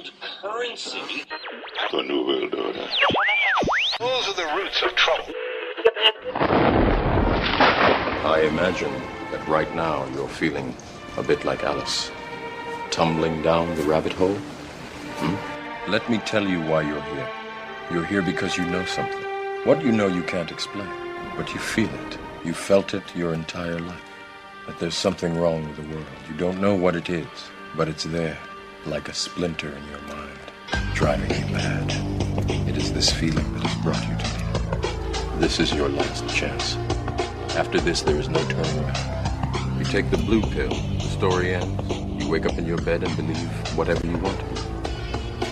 world currency. The New World Order. Those are the roots of trouble. I imagine that right now you're feeling a bit like Alice, tumbling down the rabbit hole. Let me tell you why you're here. You're here because you know something. What you know you can't explain, but you feel it. You felt it your entire life. That there's something wrong with the world. You don't know what it is, but it's there, like a splinter in your mind, driving you mad. It is this feeling that has brought you to me. This is your last chance. After this, there is no turning back. You take the blue pill, the story ends. You wake up in your bed and believe whatever you want to believe.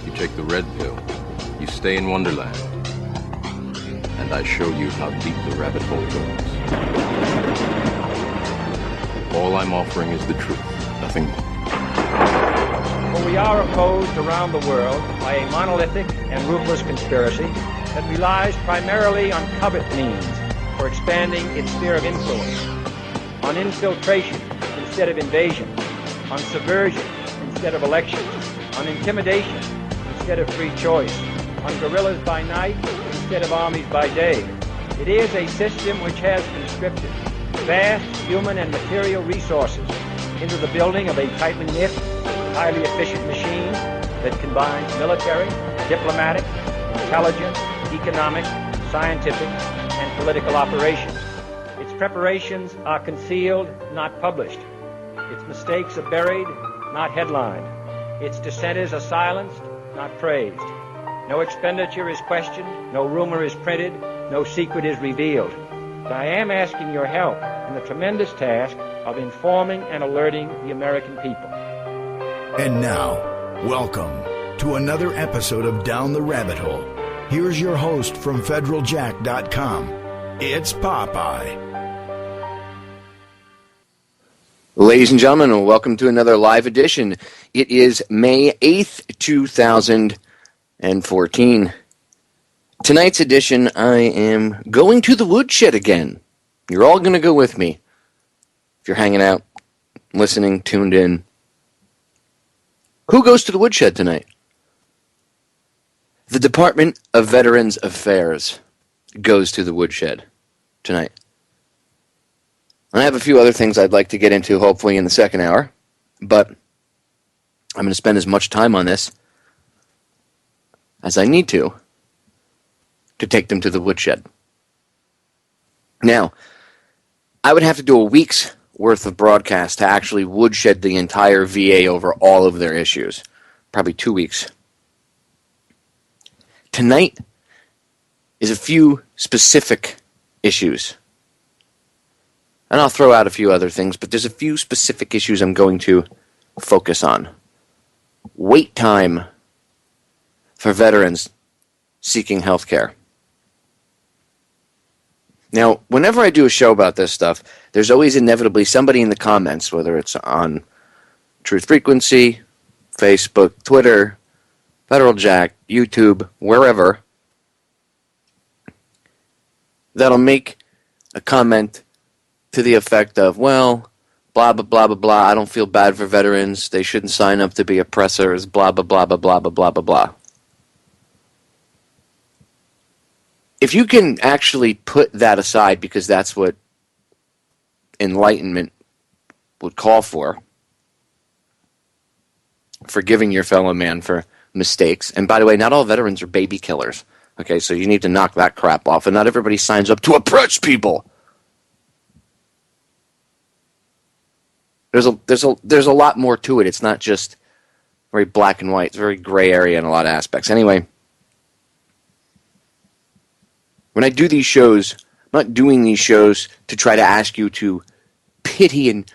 You take the red pill, you stay in Wonderland, and I show you how deep the rabbit hole goes. All I'm offering is the truth, nothing more. For we are opposed around the world by a monolithic and ruthless conspiracy that relies primarily on covert means for expanding its sphere of influence, on infiltration instead of invasion, on subversion instead of election, on intimidation instead of free choice, on guerrillas by night instead of armies by day. It is a system which has conscripted vast human and material resources into the building of a tightly knit, highly efficient machine that combines military, diplomatic, intelligence, economic, scientific, and political operations. Its preparations are concealed, not published. Its mistakes are buried, not headlined. Its dissenters are silenced, not praised. No expenditure is questioned, no rumor is printed, no secret is revealed. But I am asking your help in the tremendous task of informing and alerting the American people. And now, welcome to another episode of Down the Rabbit Hole. Here's your host from federaljack.com. It's Popeye. Ladies and gentlemen, welcome to another live edition. It is May 8th, 2014. Tonight's edition, I am going to the Woodshed again. You're all going to go with me. If you're hanging out, listening, tuned in. Who goes to the Woodshed tonight? The Department of Veterans Affairs goes to the Woodshed tonight. And I have a few other things I'd like to get into, hopefully, in the second hour. But I'm going to spend as much time on this as I need to take them to the Woodshed. Now, I would have to do a week's worth of broadcast to actually woodshed the entire VA over all of their issues. Probably 2 weeks. Tonight is a few specific issues. And I'll throw out a few other things, but there's a few specific issues I'm going to focus on. Wait time for veterans seeking health care. Now, whenever I do a show about this stuff, there's always inevitably somebody in the comments, whether it's on Truth Frequency, Facebook, Twitter, Federal Jack, YouTube, wherever, that'll make a comment to the effect of, well, blah, blah, blah, blah, blah, I don't feel bad for veterans, they shouldn't sign up to be oppressors, blah, blah, blah, blah, blah, blah, blah, blah, blah. If you can actually put that aside, because that's what enlightenment would call for, forgiving your fellow man for mistakes. And by the way, not all veterans are baby killers. Okay, so you need to knock that crap off. And not everybody signs up to oppress people. There's a lot more to it. It's not just very black and white. It's a very gray area in a lot of aspects. Anyway, when I do these shows, I'm not doing these shows to try to ask you to pity and,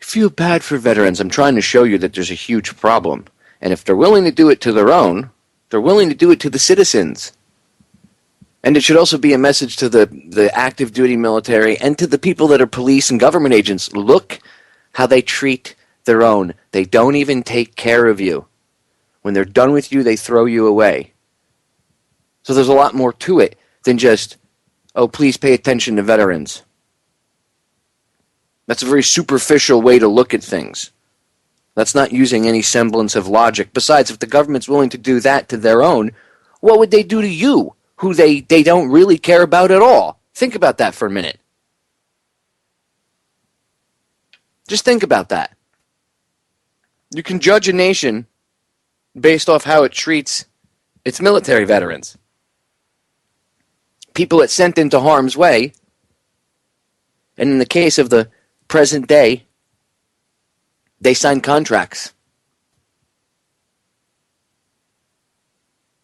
feel bad for veterans. I'm trying to show you that there's a huge problem. And if they're willing to do it to their own, they're willing to do it to the citizens. And it should also be a message to the active duty military and to the people that are police and government agents. Look how they treat their own. They don't even take care of you. When they're done with you, they throw you away. So there's a lot more to it than just, please pay attention to veterans. That's a very superficial way to look at things. That's not using any semblance of logic. Besides, if the government's willing to do that to their own, what would they do to you, who they don't really care about at all? Think about that for a minute. Just think about that. You can judge a nation based off how it treats its military veterans. People it's sent into harm's way, and in the case of the present day, they sign contracts.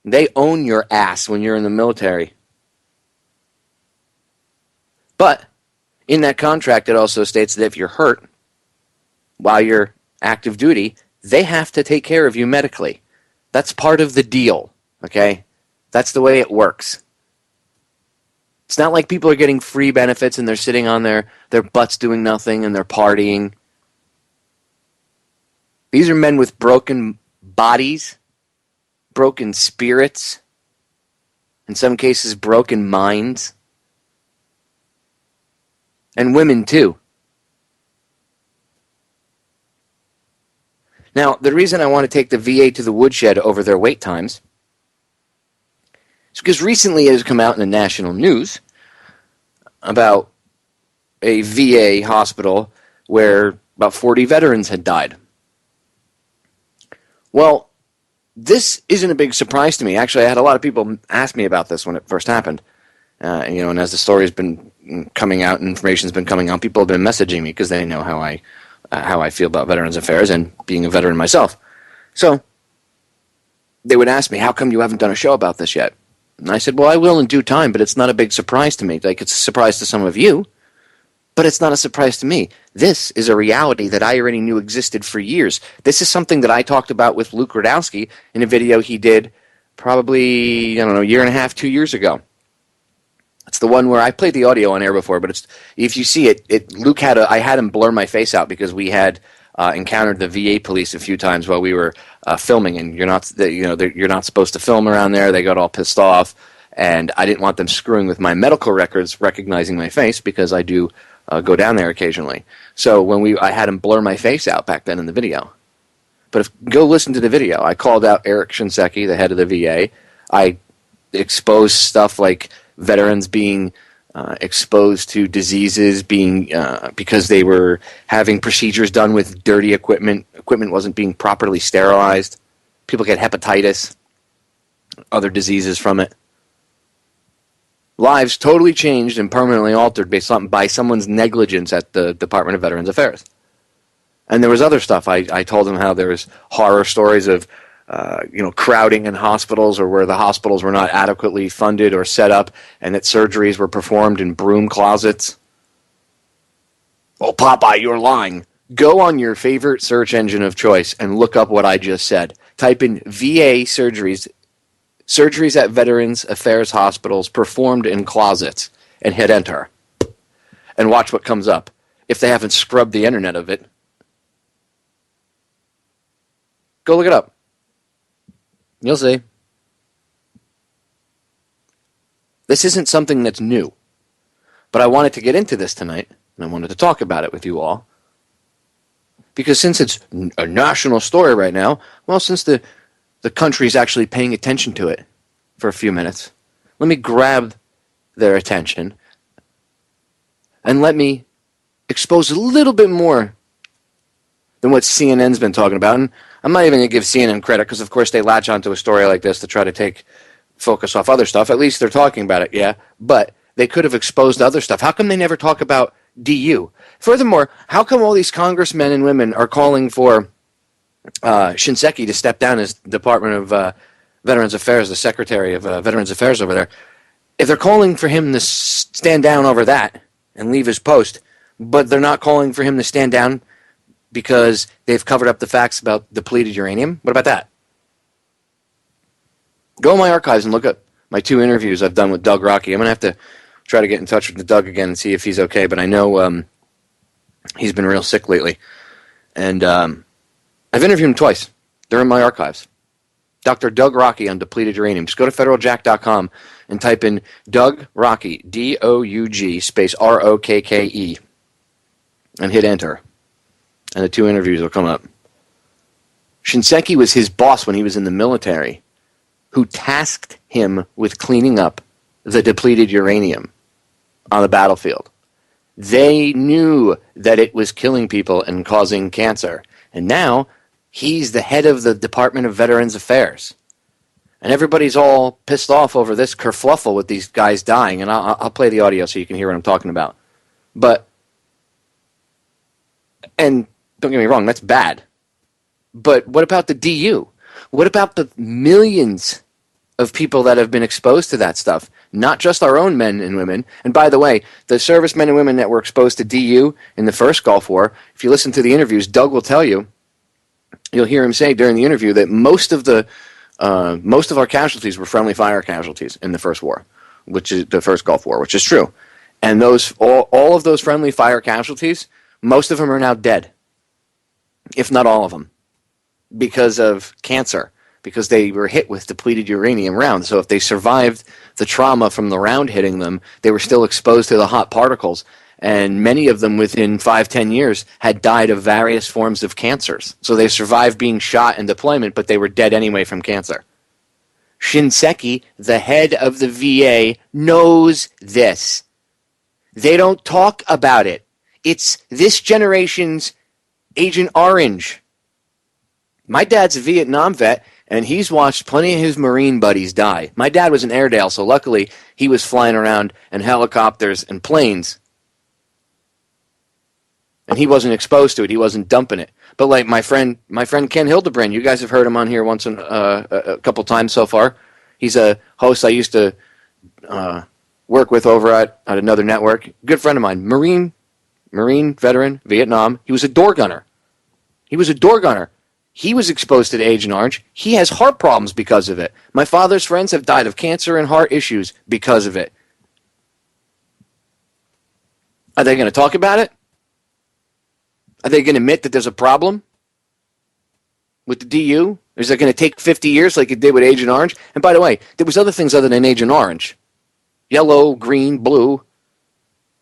They own your ass when you're in the military. But in that contract, it also states that if you're hurt while you're active duty, they have to take care of you medically. That's part of the deal, okay? That's the way it works. It's not like people are getting free benefits and they're sitting on their butts doing nothing and they're partying. These are men with broken bodies, broken spirits, in some cases broken minds, and women too. Now, the reason I want to take the VA to the woodshed over their wait times is because recently it has come out in the national news about a VA hospital where about 40 veterans had died. Well, this isn't a big surprise to me. Actually, I had a lot of people ask me about this when it first happened. And as the story's been coming out and information's been coming out, people have been messaging me because they know how I feel about Veterans Affairs and being a veteran myself. So they would ask me, how come you haven't done a show about this yet? And I said, well, I will in due time, but it's not a big surprise to me. Like, it's a surprise to some of you, but it's not a surprise to me. This is a reality that I already knew existed for years. This is something that I talked about with Luke Radowski in a video he did probably, a year and a half, 2 years ago. It's the one where I played the audio on air before, but if you see it, Luke I had him blur my face out because we had encountered the VA police a few times while we were filming, and you're not supposed to film around there. They got all pissed off, and I didn't want them screwing with my medical records, recognizing my face because I do go down there occasionally. So I had him blur my face out back then in the video. But go listen to the video. I called out Eric Shinseki, the head of the VA. I exposed stuff like veterans being exposed to diseases because they were having procedures done with dirty equipment. Equipment wasn't being properly sterilized. People get hepatitis, other diseases from it. Lives totally changed and permanently altered by someone's negligence at the Department of Veterans Affairs. And there was other stuff. I told them how there was horror stories of crowding in hospitals, or where the hospitals were not adequately funded or set up, and that surgeries were performed in broom closets. Oh, Popeye, you're lying. Go on your favorite search engine of choice and look up what I just said. Type in VA surgeries at Veterans Affairs hospitals performed in closets, and hit enter. And watch what comes up. If they haven't scrubbed the internet of it, go look it up. You'll see. This isn't something that's new. But I wanted to get into this tonight, and I wanted to talk about it with you all. Because since it's a national story right now, since the country's actually paying attention to it for a few minutes, let me grab their attention and let me expose a little bit more than what CNN's been talking about. And I'm not even going to give CNN credit because, of course, they latch onto a story like this to try to take focus off other stuff. At least they're talking about it, yeah. But they could have exposed other stuff. How come they never talk about DU? Furthermore, how come all these congressmen and women are calling for Shinseki to step down as Department of Veterans Affairs, the Secretary of Veterans Affairs over there? If they're calling for him to stand down over that and leave his post, but they're not calling for him to stand down because they've covered up the facts about depleted uranium? What about that? Go in my archives and look at my 2 interviews I've done with Doug Rocky. I'm going to have to try to get in touch with Doug again and see if he's okay, but I know he's been real sick lately. And I've interviewed him twice. They're in my archives. Dr. Doug Rocky on depleted uranium. Just go to federaljack.com and type in Doug Rocky, D-O-U-G, space R-O-K-K-E, and hit enter. And the 2 interviews will come up. Shinseki was his boss when he was in the military, who tasked him with cleaning up the depleted uranium on the battlefield. They knew that it was killing people and causing cancer. And now he's the head of the Department of Veterans Affairs. And everybody's all pissed off over this kerfluffle with these guys dying. And I'll play the audio so you can hear what I'm talking about. And don't get me wrong, that's bad. But what about the DU? What about the millions of people that have been exposed to that stuff? Not just our own men and women. And by the way, the servicemen and women that were exposed to DU in the first Gulf War, if you listen to the interviews, Doug will tell you, you'll hear him say during the interview that most of our casualties were friendly fire casualties in the first war, which is the first Gulf War, which is true. And all of those friendly fire casualties, most of them are now dead, if not all of them, because of cancer, because they were hit with depleted uranium rounds. So if they survived the trauma from the round hitting them, they were still exposed to the hot particles. And many of them within 5-10 years had died of various forms of cancers. So they survived being shot in deployment, but they were dead anyway from cancer. Shinseki, the head of the VA, knows this. They don't talk about it. It's this generation's Agent Orange. My dad's a Vietnam vet, and he's watched plenty of his Marine buddies die. My dad was an Airedale, so luckily he was flying around in helicopters and planes. And he wasn't exposed to it. He wasn't dumping it. But like my friend Ken Hildebrand, you guys have heard him on here once a couple times so far. He's a host I used to work with over at another network. Good friend of mine, Marine veteran, Vietnam. He was a door gunner. He was exposed to the Agent Orange. He has heart problems because of it. My father's friends have died of cancer and heart issues because of it. Are they going to talk about it? Are they going to admit that there's a problem with the DU? Or is it going to take 50 years like it did with Agent Orange? And by the way, there was other things other than Agent Orange. Yellow, green, blue.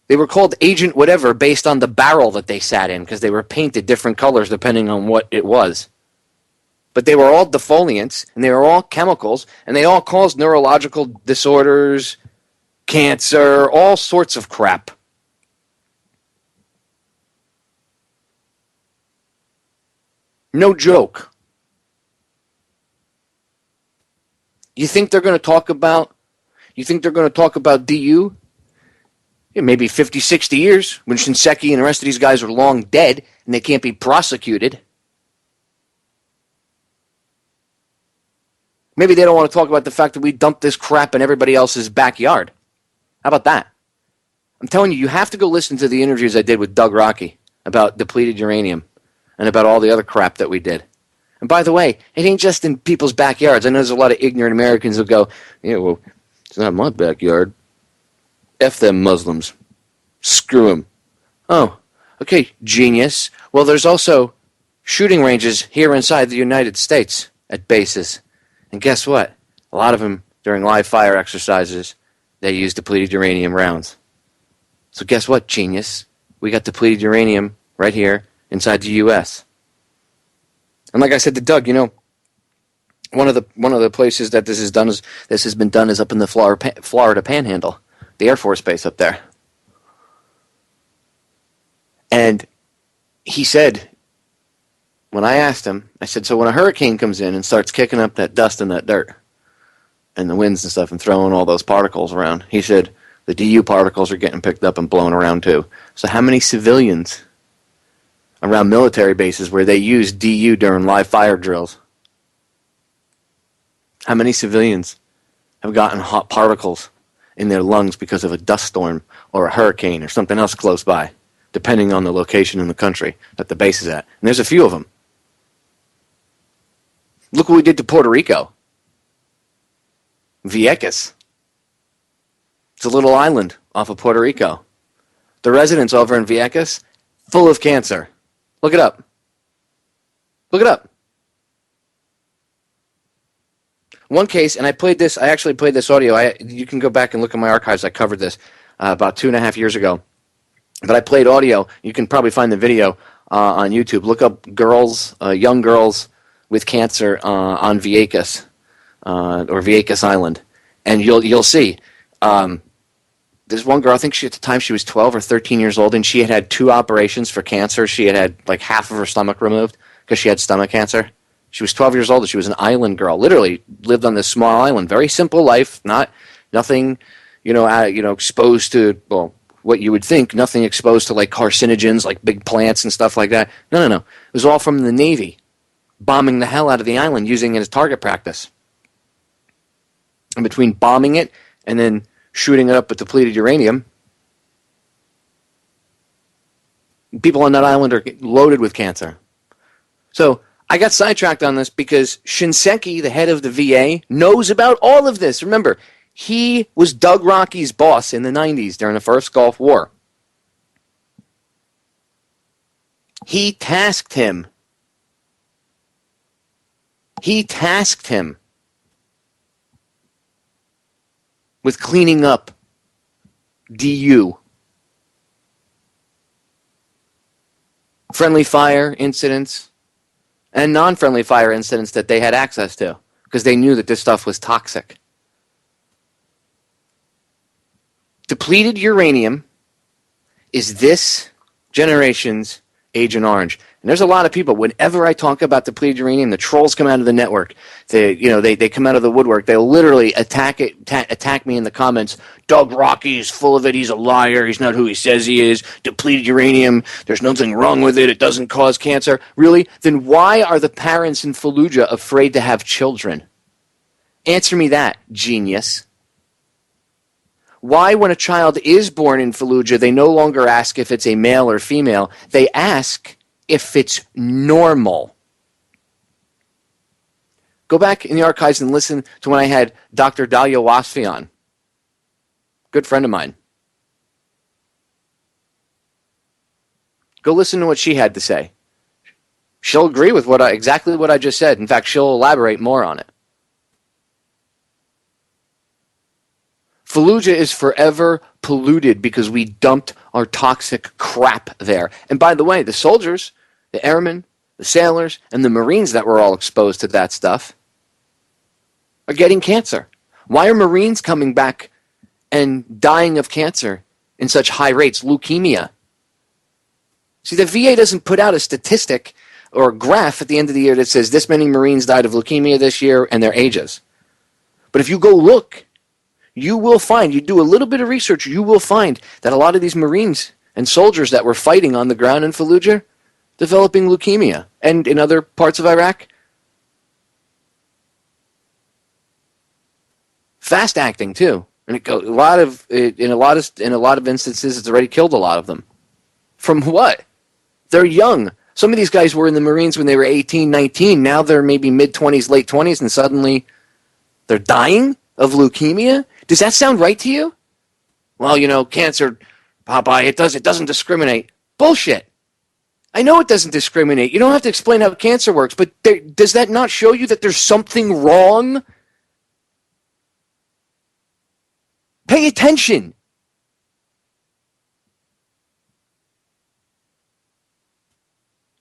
They were called Agent whatever based on the barrel that they sat in because they were painted different colors depending on what it was. But they were all defoliants, and they were all chemicals, and they all caused neurological disorders, cancer, all sorts of crap. No joke. You think they're going to talk about DU? Yeah, maybe 50, 60 years when Shinseki and the rest of these guys are long dead and they can't be prosecuted. Maybe they don't want to talk about the fact that we dumped this crap in everybody else's backyard. How about that? I'm telling you, you have to go listen to the interviews I did with Doug Rocky about depleted uranium and about all the other crap that we did. And by the way, it ain't just in people's backyards. I know there's a lot of ignorant Americans who go, yeah, well, it's not my backyard. F them Muslims. Screw them. Oh, okay, genius. Well, there's also shooting ranges here inside the United States at bases. And guess what? A lot of them, during live fire exercises, they use depleted uranium rounds. So guess what, genius? We got depleted uranium right here inside the U.S. And like I said to Doug, you know, one of the places that this has been done is up in the Florida Panhandle, the Air Force Base up there. And he said, when I asked him, I said, so when a hurricane comes in and starts kicking up that dust and that dirt and the winds and stuff and throwing all those particles around, he said, the DU particles are getting picked up and blown around too. So how many civilians around military bases where they use DU during live fire drills, how many civilians have gotten hot particles in their lungs because of a dust storm or a hurricane or something else close by, depending on the location in the country that the base is at? And there's a few of them. Look what we did to Puerto Rico. Vieques. It's a little island off of Puerto Rico. The residents over in Vieques, full of cancer. Look it up. Look it up. One case, and I actually played this audio. You can go back and look at my archives. I covered this about 2.5 years ago. But I played audio. You can probably find the video on YouTube. Look up young girls with cancer on Vieques or Vieques Island, and you'll see. There's one girl, I think at the time she was 12 or 13 years old, and she had 2 operations for cancer. She had like half of her stomach removed because she had stomach cancer. She was 12 years old, and she was an island girl. Literally lived on this small island. Very simple life, nothing, exposed to, well, what you would think, nothing exposed to like carcinogens, like big plants and stuff like that. No. It was all from the Navy, bombing the hell out of the island, using it as target practice. And between bombing it and then shooting it up with depleted uranium, people on that island are loaded with cancer. So I got sidetracked on this because Shinseki, the head of the VA, knows about all of this. Remember, he was Doug Rocky's boss in the 90s during the first Gulf War. He tasked him with cleaning up DU. Friendly fire incidents and non-friendly fire incidents that they had access to because they knew that this stuff was toxic. Depleted uranium is this generation's Agent Orange. And there's a lot of people, whenever I talk about depleted uranium, the trolls come out of the network. They come out of the woodwork. They'll literally attack me in the comments. Doug Rocky is full of it. He's a liar. He's not who he says he is. Depleted uranium, there's nothing wrong with it. It doesn't cause cancer. Really? Then why are the parents in Fallujah afraid to have children? Answer me that, genius. Why, when a child is born in Fallujah, they no longer ask if it's a male or female. They ask if it's normal. Go back in the archives and listen to when I had Dr. Dalia Wasfi on. Good friend of mine. Go listen to what she had to say. She'll agree with exactly what I just said. In fact, she'll elaborate more on it. Fallujah is forever polluted because we dumped our toxic crap there. And by the way, the soldiers, the airmen, the sailors, and the Marines that were all exposed to that stuff are getting cancer. Why are Marines coming back and dying of cancer in such high rates? Leukemia. See, the VA doesn't put out a statistic or a graph at the end of the year that says this many Marines died of leukemia this year and their ages. But if you go look, you will find, you do a little bit of research, you will find that a lot of these Marines and soldiers that were fighting on the ground in Fallujah developing leukemia, and in other parts of Iraq. Fast acting too, and in a lot of instances, it's already killed a lot of them. From what? They're young. Some of these guys were in the Marines when they were 18, 19. Now they're maybe mid-20s, late 20s, and suddenly they're dying of leukemia? Does that sound right to you? Well, cancer, Popeye, it doesn't discriminate. Bullshit. I know it doesn't discriminate. You don't have to explain how cancer works, but does that not show you that there's something wrong? Pay attention.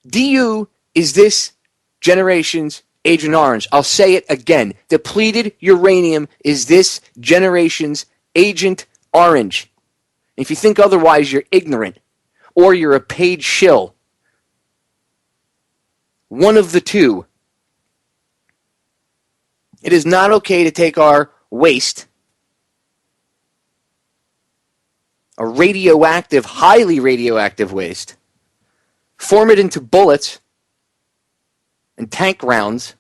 DU is this generation's Agent Orange. I'll say it again. Depleted uranium is this generation's Agent Orange. If you think otherwise, you're ignorant. Or you're a paid shill. One of the two. It is not okay to take our waste, a radioactive, highly radioactive waste, form it into bullets and tank rounds,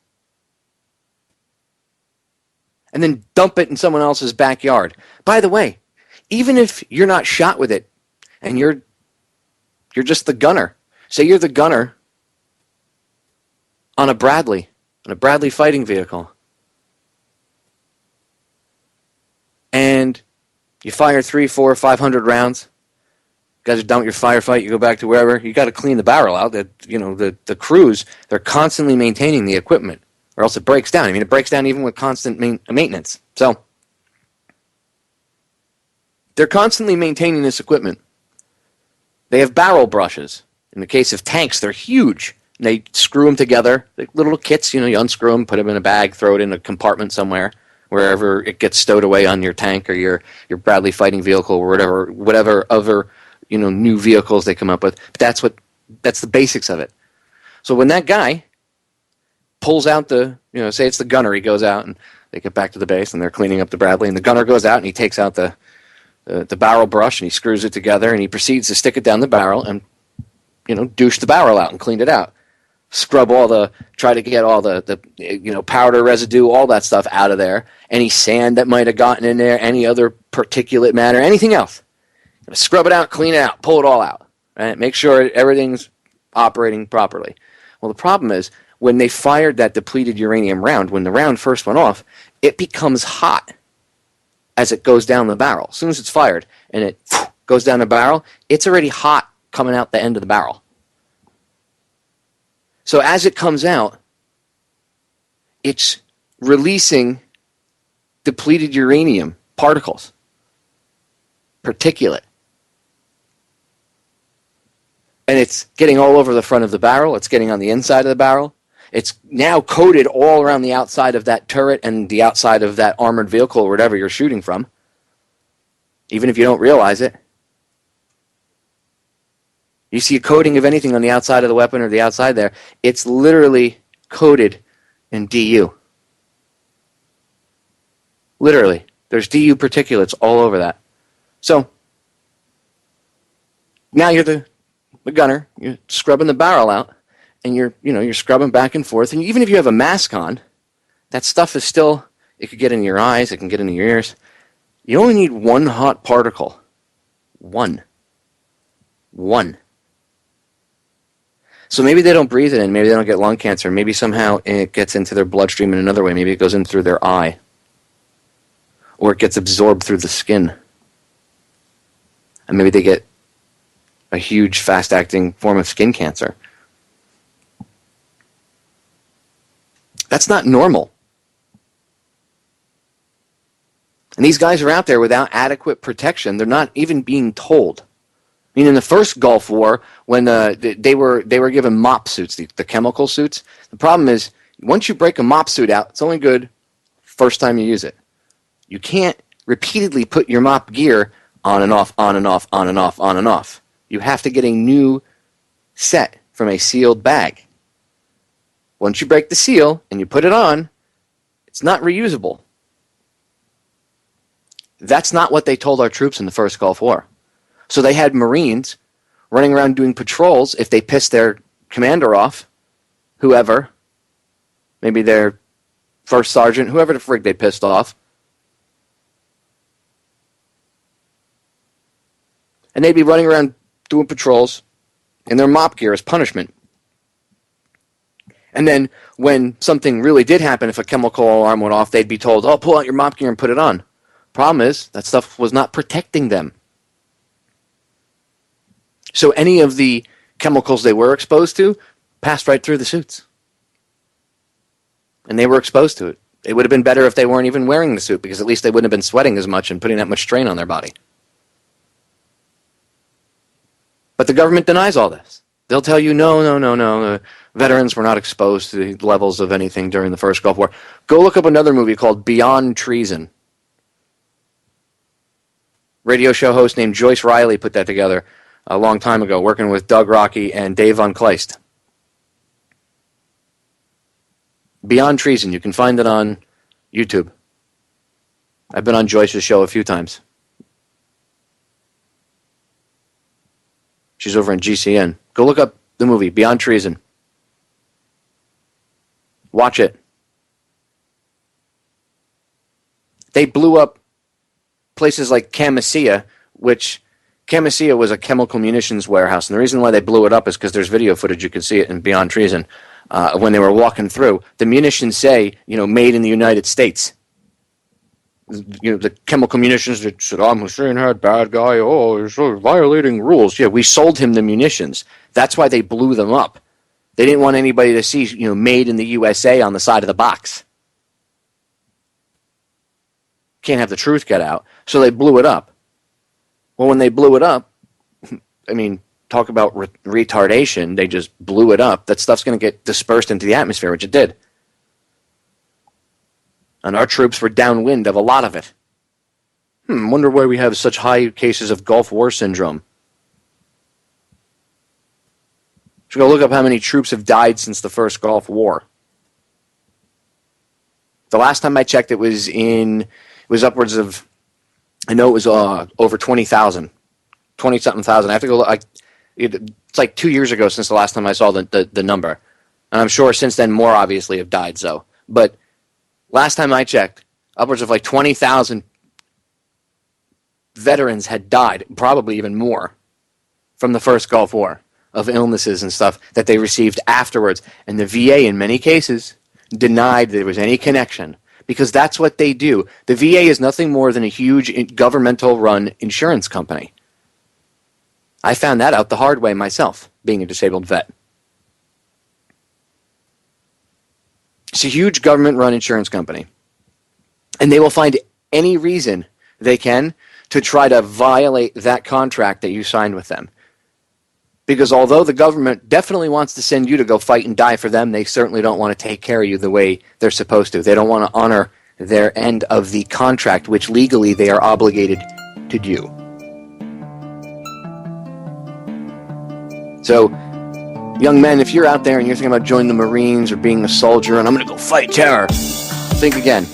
and then dump it in someone else's backyard. By the way, even if you're not shot with it, and you're just the gunner. Say you're the gunner on a Bradley fighting vehicle. And you fire 300, 400, 500 rounds. You guys are done with your firefight. You go back to wherever. You got to clean the barrel out. The crews, they're constantly maintaining the equipment, or else it breaks down. I mean, it breaks down even with constant maintenance. So they're constantly maintaining this equipment. They have barrel brushes. In the case of tanks, they're huge. And they screw them together, like little kits. You unscrew them, put them in a bag, throw it in a compartment somewhere, wherever it gets stowed away on your tank or your Bradley fighting vehicle or whatever other new vehicles they come up with. But that's the basics of it. So when that guy pulls out say it's the gunner, he goes out and they get back to the base and they're cleaning up the Bradley, and the gunner goes out and he takes out the barrel brush and he screws it together and he proceeds to stick it down the barrel and douche the barrel out and clean it out. Scrub try to get all the powder residue, all that stuff out of there. Any sand that might have gotten in there, any other particulate matter, anything else. Scrub it out, clean it out, pull it all out. Right? Make sure everything's operating properly. Well, the problem is when they fired that depleted uranium round, when the round first went off, it becomes hot as it goes down the barrel. As soon as it's fired and it goes down the barrel, it's already hot coming out the end of the barrel. So as it comes out, it's releasing depleted uranium particles, particulate. And it's getting all over the front of the barrel. It's getting on the inside of the barrel. It's now coated all around the outside of that turret and the outside of that armored vehicle or whatever you're shooting from, even if you don't realize it. You see a coating of anything on the outside of the weapon or the outside there, it's literally coated in DU. Literally. There's DU particulates all over that. So, now you're the gunner, you're scrubbing the barrel out, and you're scrubbing back and forth, and even if you have a mask on, that stuff is still, it could get in your eyes, it can get into your ears. You only need one hot particle. One. So maybe they don't breathe it in, maybe they don't get lung cancer, maybe somehow it gets into their bloodstream in another way, maybe it goes in through their eye, or it gets absorbed through the skin, and maybe they get a huge, fast-acting form of skin cancer. That's not normal. And these guys are out there without adequate protection. They're not even being told. I mean, in the first Gulf War, when they were given MOP suits, the chemical suits, the problem is, once you break a MOP suit out, it's only good first time you use it. You can't repeatedly put your MOP gear on and off, on and off, on and off, on and off. You have to get a new set from a sealed bag. Once you break the seal and you put it on, it's not reusable. That's not what they told our troops in the first Gulf War. So they had Marines running around doing patrols if they pissed their commander off, whoever, maybe their first sergeant, whoever the frig they pissed off. And they'd be running around doing patrols in their MOP gear as punishment. And then when something really did happen, if a chemical alarm went off, they'd be told, oh, pull out your MOP gear and put it on. Problem is, that stuff was not protecting them. So any of the chemicals they were exposed to passed right through the suits. And they were exposed to it. It would have been better if they weren't even wearing the suit, because at least they wouldn't have been sweating as much and putting that much strain on their body. But the government denies all this. They'll tell you, no. Veterans were not exposed to the levels of anything during the first Gulf War. Go look up another movie called Beyond Treason. Radio show host named Joyce Riley put that together a long time ago, working with Doug Rocky and Dave Von Kleist. Beyond Treason. You can find it on YouTube. I've been on Joyce's show a few times. She's over in GCN. Go look up the movie, Beyond Treason. Watch it. They blew up places like Camisea, which Camisea was a chemical munitions warehouse. And the reason why they blew it up is because there's video footage. You can see it in Beyond Treason. When they were walking through, the munitions say, made in the United States. The chemical munitions that Saddam Hussein had, bad guy, he's violating rules. Yeah, we sold him the munitions. That's why they blew them up. They didn't want anybody to see, made in the USA on the side of the box. Can't have the truth get out. So they blew it up. Well, when they blew it up, talk about retardation, they just blew it up. That stuff's going to get dispersed into the atmosphere, which it did. And our troops were downwind of a lot of it. Wonder why we have such high cases of Gulf War syndrome. Should go look up how many troops have died since the first Gulf War. The last time I checked, it was upwards of, I know it was over 20,000. 20-something thousand. I have to go look. It's like 2 years ago since the last time I saw the number. And I'm sure since then more obviously have died, so. But last time I checked, upwards of like 20,000 veterans had died, probably even more, from the first Gulf War, of illnesses and stuff that they received afterwards. And the VA, in many cases, denied there was any connection, because that's what they do. The VA is nothing more than a huge governmental-run insurance company. I found that out the hard way myself, being a disabled vet. It's a huge government-run insurance company. And they will find any reason they can to try to violate that contract that you signed with them. Because although the government definitely wants to send you to go fight and die for them, they certainly don't want to take care of you the way they're supposed to. They don't want to honor their end of the contract, which legally they are obligated to do. So, young men, if you're out there and you're thinking about joining the Marines or being a soldier and I'm going to go fight terror, think again.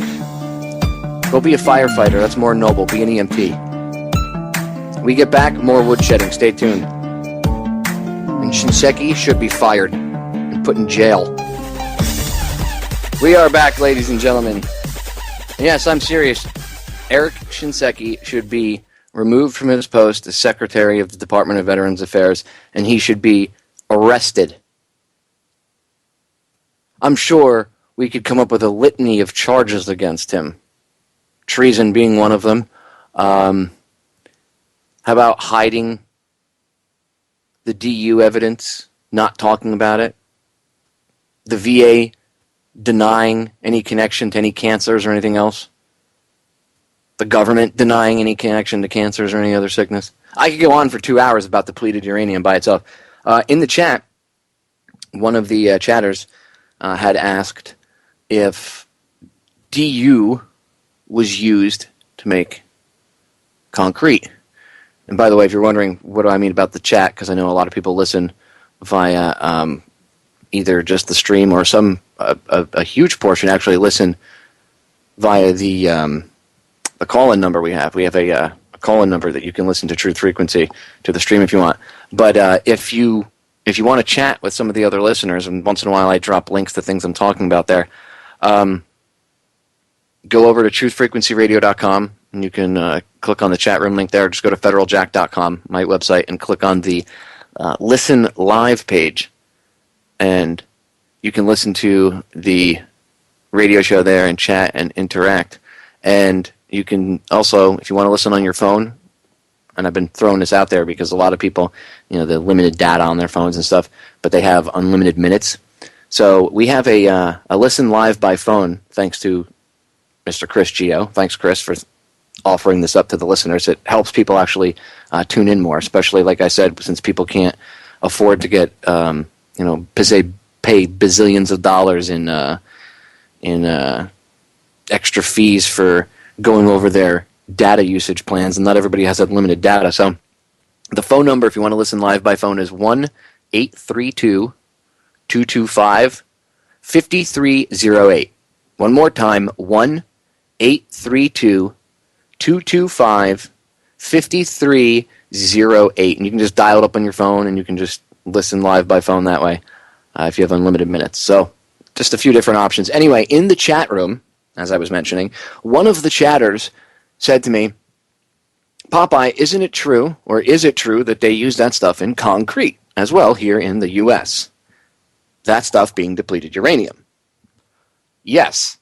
Go be a firefighter. That's more noble. Be an EMT. We get back, more woodshedding. Stay tuned. And Shinseki should be fired and put in jail. We are back, ladies and gentlemen. Yes, I'm serious. Eric Shinseki should be removed from his post as Secretary of the Department of Veterans Affairs, and he should be arrested. I'm sure we could come up with a litany of charges against him. Treason being one of them. How about hiding the DU evidence, not talking about it? The VA denying any connection to any cancers or anything else? The government denying any connection to cancers or any other sickness? I could go on for 2 hours about depleted uranium by itself. In the chat, one of the chatters had asked if DU was used to make concrete. And by the way, if you're wondering what do I mean about the chat, because I know a lot of people listen via either just the stream or a huge portion actually listen via the call-in number we have. We have a call-in number that you can listen to Truth Frequency to the stream if you want. But if you want to chat with some of the other listeners, and once in a while I drop links to things I'm talking about there, go over to truthfrequencyradio.com, and you can click on the chat room link there. Just go to federaljack.com, my website, and click on the Listen Live page. And you can listen to the radio show there and chat and interact. And you can also, if you want to listen on your phone, and I've been throwing this out there because a lot of people, the limited data on their phones and stuff, but they have unlimited minutes. So we have a Listen Live by phone, thanks to Mr. Chris Geo. Thanks, Chris, for offering this up to the listeners. It helps people actually tune in more, especially, like I said, since people can't afford to get, pay bazillions of dollars in extra fees for going over their data usage plans, and not everybody has unlimited data. So the phone number, if you want to listen live by phone, is 1-832-225-5308. One more time, 1-832-225-5308. And you can just dial it up on your phone, and you can just listen live by phone that way if you have unlimited minutes. So just a few different options. Anyway, in the chat room, as I was mentioning, one of the chatters said to me, Popeye, isn't it true, or is it true that they use that stuff in concrete as well here in the U.S.? That stuff being depleted uranium. Yes.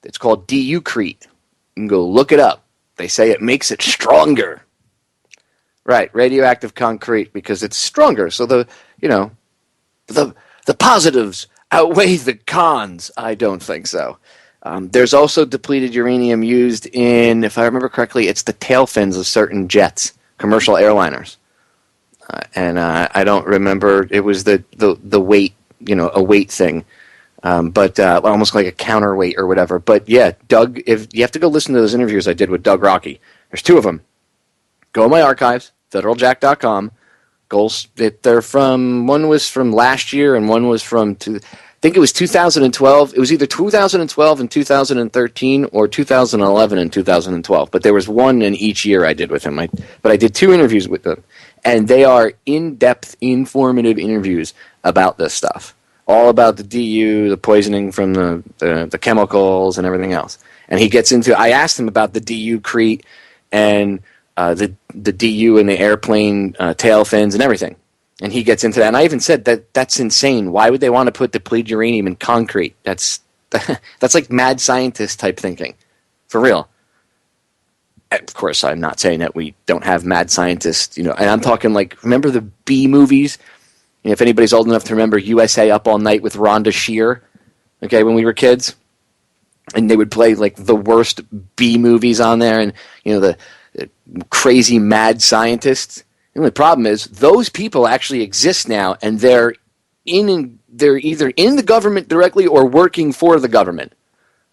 It's called DU-crete. You can go look it up. They say it makes it stronger. Right, radioactive concrete, because it's stronger. So the positives outweigh the cons. I don't think so. There's also depleted uranium used in, if I remember correctly, it's the tail fins of certain jets, commercial airliners. and I don't remember. It was the weight, a weight thing, but almost like a counterweight or whatever. But yeah, Doug, if you have to go listen to those interviews I did with Doug Rocky, there's 2 of them. Go to my archives, federaljack.com. One was from last year and one was from I think it was 2012. It was either 2012 and 2013 or 2011 and 2012. But there was one in each year I did with him. But I did 2 interviews with them. And they are in-depth, informative interviews about this stuff. All about the DU, the poisoning from the chemicals and everything else. And he gets into, I asked him about the DU crete and the DU and the airplane tail fins and everything. And he gets into that. And I even said that's insane. Why would they want to put depleted uranium in concrete? That's like mad scientist type thinking. For real. Of course, I'm not saying that we don't have mad scientists, and I'm talking like, remember the B movies? If anybody's old enough to remember USA Up All Night with Rhonda Shear, okay, when we were kids? And they would play like the worst B movies on there and, the crazy mad scientists. The only problem is those people actually exist now, and they're either in the government directly or working for the government,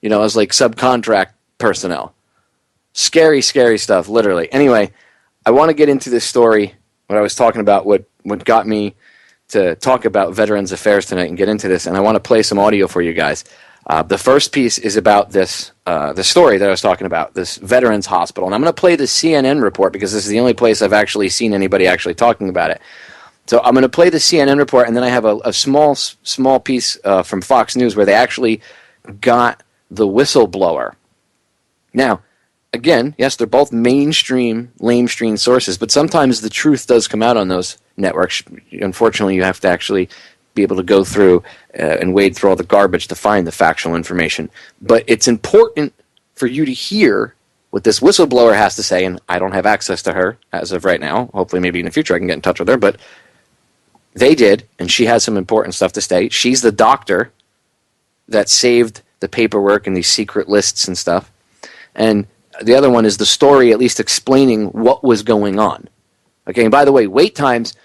as like subcontract personnel. Scary, scary stuff, literally. Anyway, I want to get into this story, what I was talking about, what got me to talk about Veterans Affairs tonight and get into this, and I want to play some audio for you guys. The first piece is about this the story that I was talking about, this Veterans Hospital. And I'm going to play the CNN report because this is the only place I've actually seen anybody actually talking about it. So I'm going to play the CNN report, and then I have a small piece from Fox News where they actually got the whistleblower. Now, again, yes, they're both mainstream, lamestream sources, but sometimes the truth does come out on those networks. Unfortunately, you have to actually be able to go through and wade through all the garbage to find the factual information. But it's important for you to hear what this whistleblower has to say, and I don't have access to her as of right now. Hopefully, maybe in the future I can get in touch with her, but they did, and she has some important stuff to say. She's the doctor that saved the paperwork and these secret lists and stuff. And the other one is the story, at least explaining what was going on. Okay, and by the way, wait times,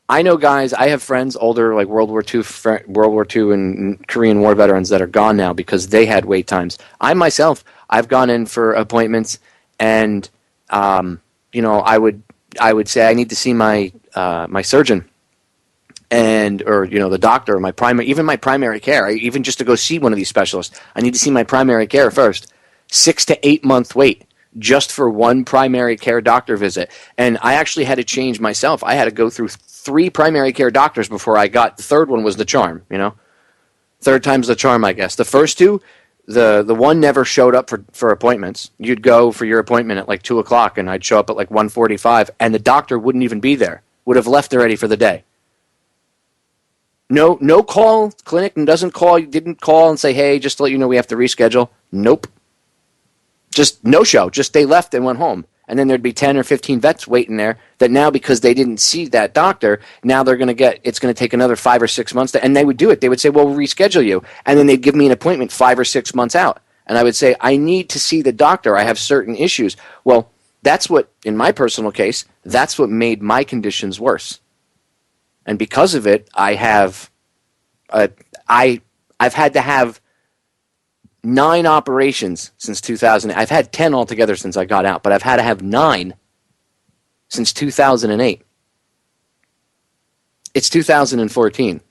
I know guys, I have friends, older, like World War II and Korean War veterans that are gone now because they had wait times. I myself, I've gone in for appointments, and I would say I need to see my surgeon, or the doctor, or even my primary care. Even just to go see one of these specialists, I need to see my primary care first. 6 to 8 month wait just for one primary care doctor visit. And I actually had to change myself. I had to go through 3 primary care doctors before I got the third one was the charm, Third time's the charm, I guess. The first 2, the one never showed up for appointments. You'd go for your appointment at like 2 o'clock, and I'd show up at like 1:45, and the doctor wouldn't even be there. Would have left already for the day. No call, clinic didn't call and say, hey, just to let you know we have to reschedule. Nope. Just no show. Just they left and went home. And then there'd be 10 or 15 vets waiting there that now, because they didn't see that doctor, now it's going to take another 5 or 6 months. And they would do it. They would say, well, we'll reschedule you. And then they'd give me an appointment 5 or 6 months out. And I would say, I need to see the doctor. I have certain issues. Well, that's what, in my personal case, that's what made my conditions worse. And because of it, I've had to have 9 operations since 2000. I've had 10 altogether since I got out, but I've had to have 9 since 2008. It's 2014.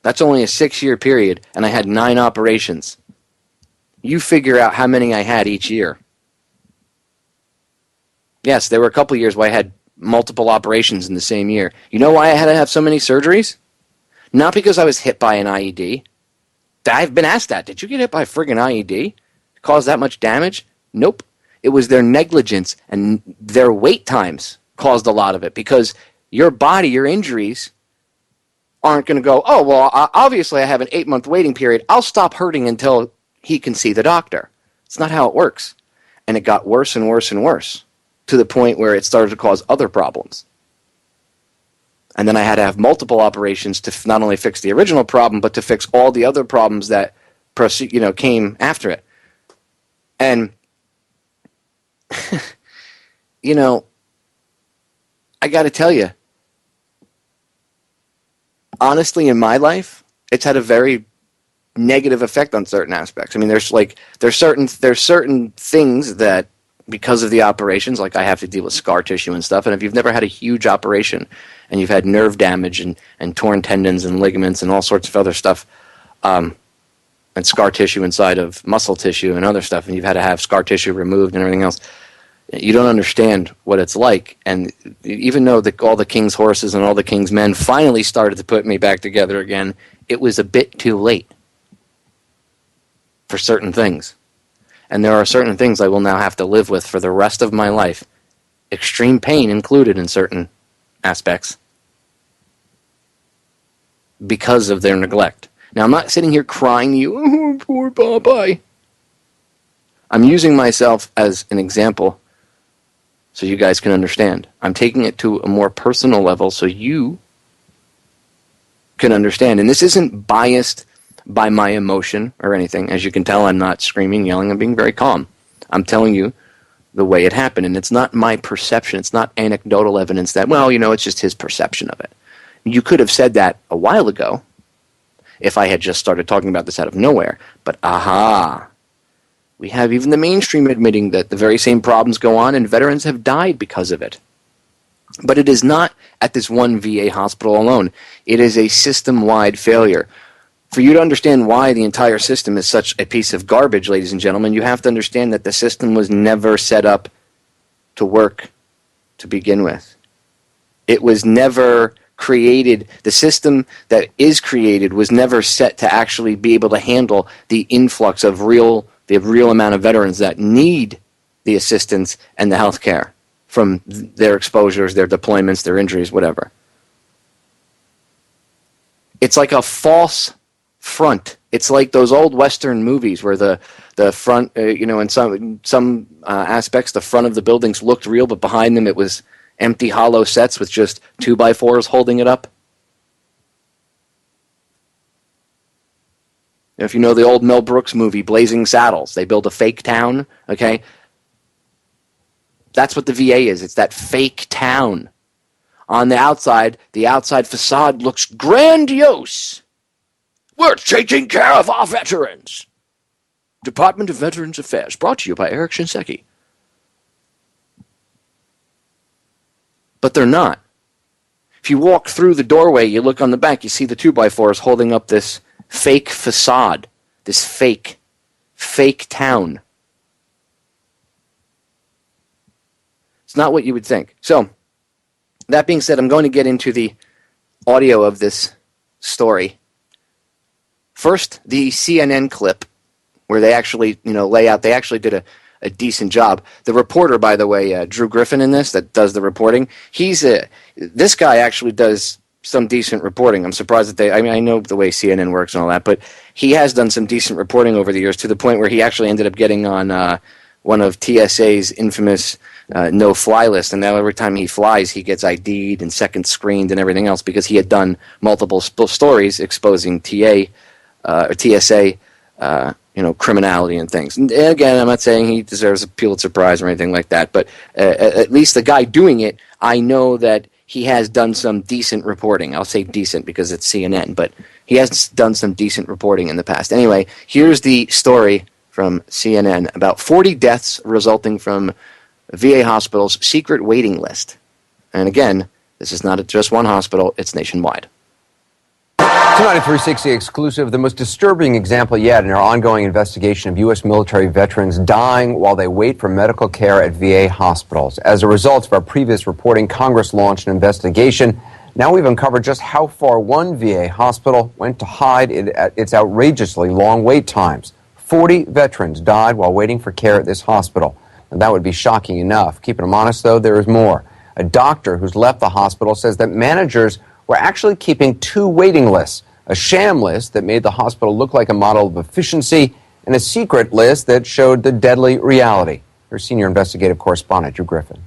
That's only a 6-year period, and I had 9 operations. You figure out how many I had each year. Yes, there were a couple years where I had multiple operations in the same year. You know why I had to have so many surgeries? Not because I was hit by an IED. I've been asked that. Did you get hit by a friggin' IED? Cause that much damage? Nope. It was their negligence and their wait times caused a lot of it, because your body, your injuries aren't going to go, oh, well, obviously I have an 8-month waiting period. I'll stop hurting until he can see the doctor. It's not how it works. And it got worse and worse and worse to the point where it started to cause other problems. And then I had to have multiple operations to not only fix the original problem, but to fix all the other problems that came after it. And, I got to tell you, honestly, in my life, it's had a very negative effect on certain aspects. I mean, there's certain things that, because of the operations, like I have to deal with scar tissue and stuff, and if you've never had a huge operation and you've had nerve damage and torn tendons and ligaments and all sorts of other stuff, and scar tissue inside of muscle tissue and other stuff, and you've had to have scar tissue removed and everything else, you don't understand what it's like. And even though all the king's horses and all the king's men finally started to put me back together again, it was a bit too late for certain things. And there are certain things I will now have to live with for the rest of my life. Extreme pain included in certain aspects because of their neglect. Now, I'm not sitting here crying to you, oh, poor Popeye. I'm using myself as an example so you guys can understand. I'm taking it to a more personal level so you can understand. And this isn't biased by my emotion or anything. As you can tell, I'm not screaming, yelling. I'm being very calm. I'm telling you the way it happened. And it's not my perception. It's not anecdotal evidence that, well, it's just his perception of it. You could have said that a while ago if I had just started talking about this out of nowhere. But we have even the mainstream admitting that the very same problems go on and veterans have died because of it. But it is not at this one VA hospital alone. It is a system-wide failure. For you to understand why the entire system is such a piece of garbage, ladies and gentlemen, you have to understand that the system was never set up to work to begin with. It was never created. The system that is created was never set to actually be able to handle the influx of the real amount of veterans that need the assistance and the health care from their exposures, their deployments, their injuries, whatever. It's like a false front. It's like those old Western movies where the front, in some aspects, the front of the buildings looked real, but behind them it was empty, hollow sets with just 2x4s holding it up. If you know the old Mel Brooks movie, Blazing Saddles, they build a fake town, okay? That's what the VA is. It's that fake town. On the outside facade looks grandiose. We're taking care of our veterans. Department of Veterans Affairs, brought to you by Eric Shinseki. But they're not. If you walk through the doorway, you look on the back, you see the 2x4s holding up this fake facade, this fake town. It's not what you would think. So, that being said, I'm going to get into the audio of this story. First, the CNN clip, where they actually, lay out, they actually did a decent job. The reporter, by the way, Drew Griffin in this, that does the reporting, this guy actually does some decent reporting. I'm surprised that I know the way CNN works and all that, but he has done some decent reporting over the years to the point where he actually ended up getting on one of TSA's infamous no-fly list, and now every time he flies, he gets ID'd and second screened and everything else because he had done multiple stories exposing TSA, criminality and things. And again, I'm not saying he deserves a Pulitzer Prize or anything like that, but at least the guy doing it, I know that he has done some decent reporting. I'll say decent because it's CNN, but he has done some decent reporting in the past. Anyway, here's the story from CNN about 40 deaths resulting from VA hospitals' secret waiting list. And again, this is not just one hospital, it's nationwide. Tonight at 360 exclusive, the most disturbing example yet in our ongoing investigation of U.S. military veterans dying while they wait for medical care at VA hospitals. As a result of our previous reporting, Congress launched an investigation. Now we've uncovered just how far one VA hospital went to hide its outrageously long wait times. 40 veterans died while waiting for care at this hospital. And that would be shocking enough. Keeping them honest, though, there is more. A doctor who's left the hospital says that managers were actually keeping two waiting lists, a sham list that made the hospital look like a model of efficiency and a secret list that showed the deadly reality. Our senior investigative correspondent, Drew Griffin.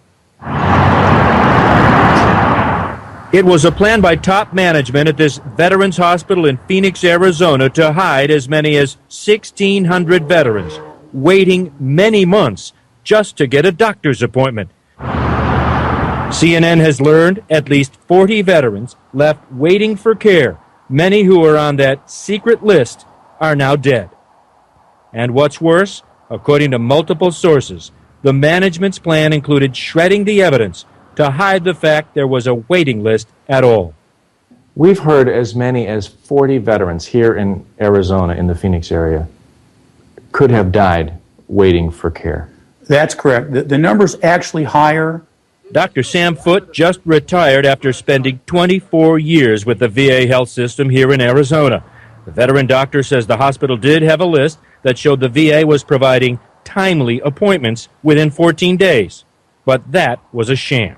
It was a plan by top management at this Veterans Hospital in Phoenix, Arizona, to hide as many as 1,600 veterans, waiting many months just to get a doctor's appointment. CNN has learned at least 40 veterans left waiting for care. Many who are on that secret list are now dead. And what's worse, according to multiple sources, the management's plan included shredding the evidence to hide the fact there was a waiting list at all. We've heard as many as 40 veterans here in Arizona, in the Phoenix area, could have died waiting for care. That's correct. The number's actually higher. Dr. Sam Foote just retired after spending 24 years with the VA health system here in Arizona. The veteran doctor says the hospital did have a list that showed the VA was providing timely appointments within 14 days. But that was a sham.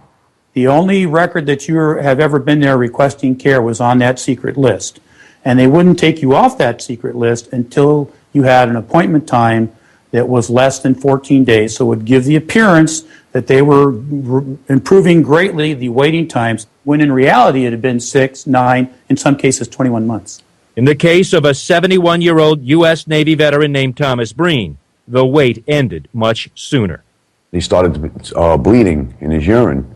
The only record that you have ever been there requesting care was on that secret list. And they wouldn't take you off that secret list until you had an appointment time that was less than 14 days. So it would give the appearance that they were improving greatly the waiting times, when in reality it had been 6, 9, in some cases 21 months. In the case of a 71-year-old U.S. Navy veteran named Thomas Breen, the wait ended much sooner. He started bleeding in his urine.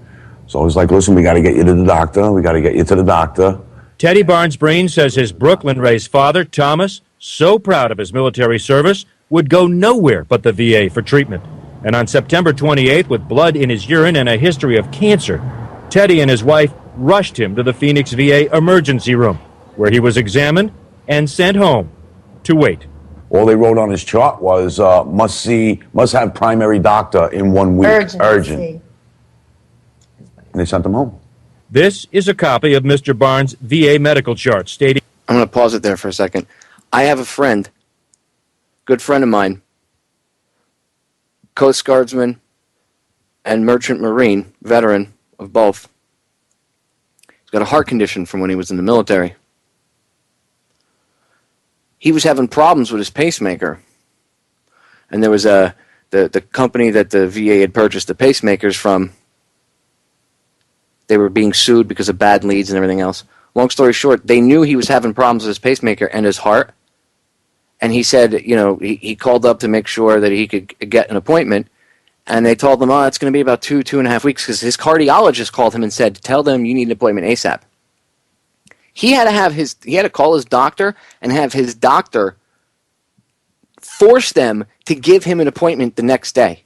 So I was like, listen, we got to get you to the doctor. We got to get you to the doctor. Teddy Barnes Breen says his Brooklyn-raised father, Thomas, so proud of his military service, would go nowhere but the VA for treatment. And on September 28th, with blood in his urine and a history of cancer, Teddy and his wife rushed him to the Phoenix VA emergency room, where he was examined and sent home to wait. All they wrote on his chart was must have primary doctor in 1 week. Urgent. And they sent him home. This is a copy of Mr. Barnes' VA medical chart stating... I'm going to pause it there for a second. I have a friend, good friend of mine, Coast Guardsman and Merchant Marine, veteran of both. He's got a heart condition from when he was in the military. He was having problems with his pacemaker. And there was the company that the VA had purchased the pacemakers from. They were being sued because of bad leads and everything else. Long story short, they knew he was having problems with his pacemaker and his heart. And he said, he called up to make sure that he could get an appointment. And they told him, it's going to be about 2.5 weeks, because his cardiologist called him and said, tell them you need an appointment ASAP. He had to call his doctor and have his doctor force them to give him an appointment the next day.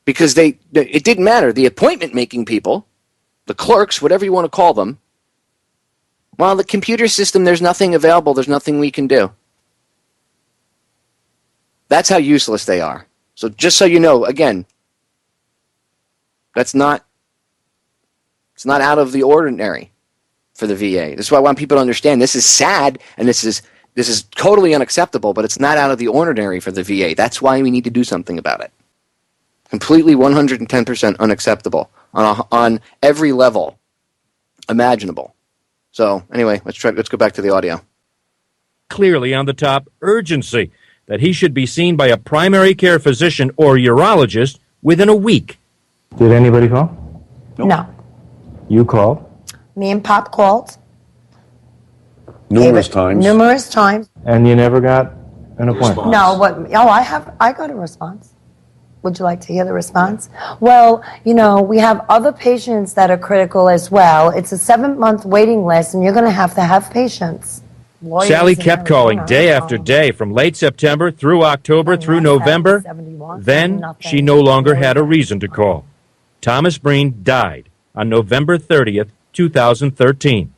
Because it didn't matter. The appointment-making people, the clerks, whatever you want to call them, well, the computer system, there's nothing available. There's nothing we can do. That's how useless they are. So just so you know, again, it's not out of the ordinary for the VA. This is why I want people to understand this is sad and this is totally unacceptable, but it's not out of the ordinary for the VA. That's why we need to do something about it. Completely 110% unacceptable on every level imaginable. So anyway, let's go back to the audio. Clearly on the top, urgency, that he should be seen by a primary care physician or urologist within a week. Did anybody call? Nope. No. You called? Me and Pop called. Numerous times. Numerous times. And you never got an appointment? No, I got a response. Would you like to hear the response? Well, we have other patients that are critical as well. It's a 7-month waiting list, and you're going to have patience. Lawyers Sally kept calling day after day from late September through October through November. Then she no longer had a reason to call. Thomas Breen died on November 30th, 2013.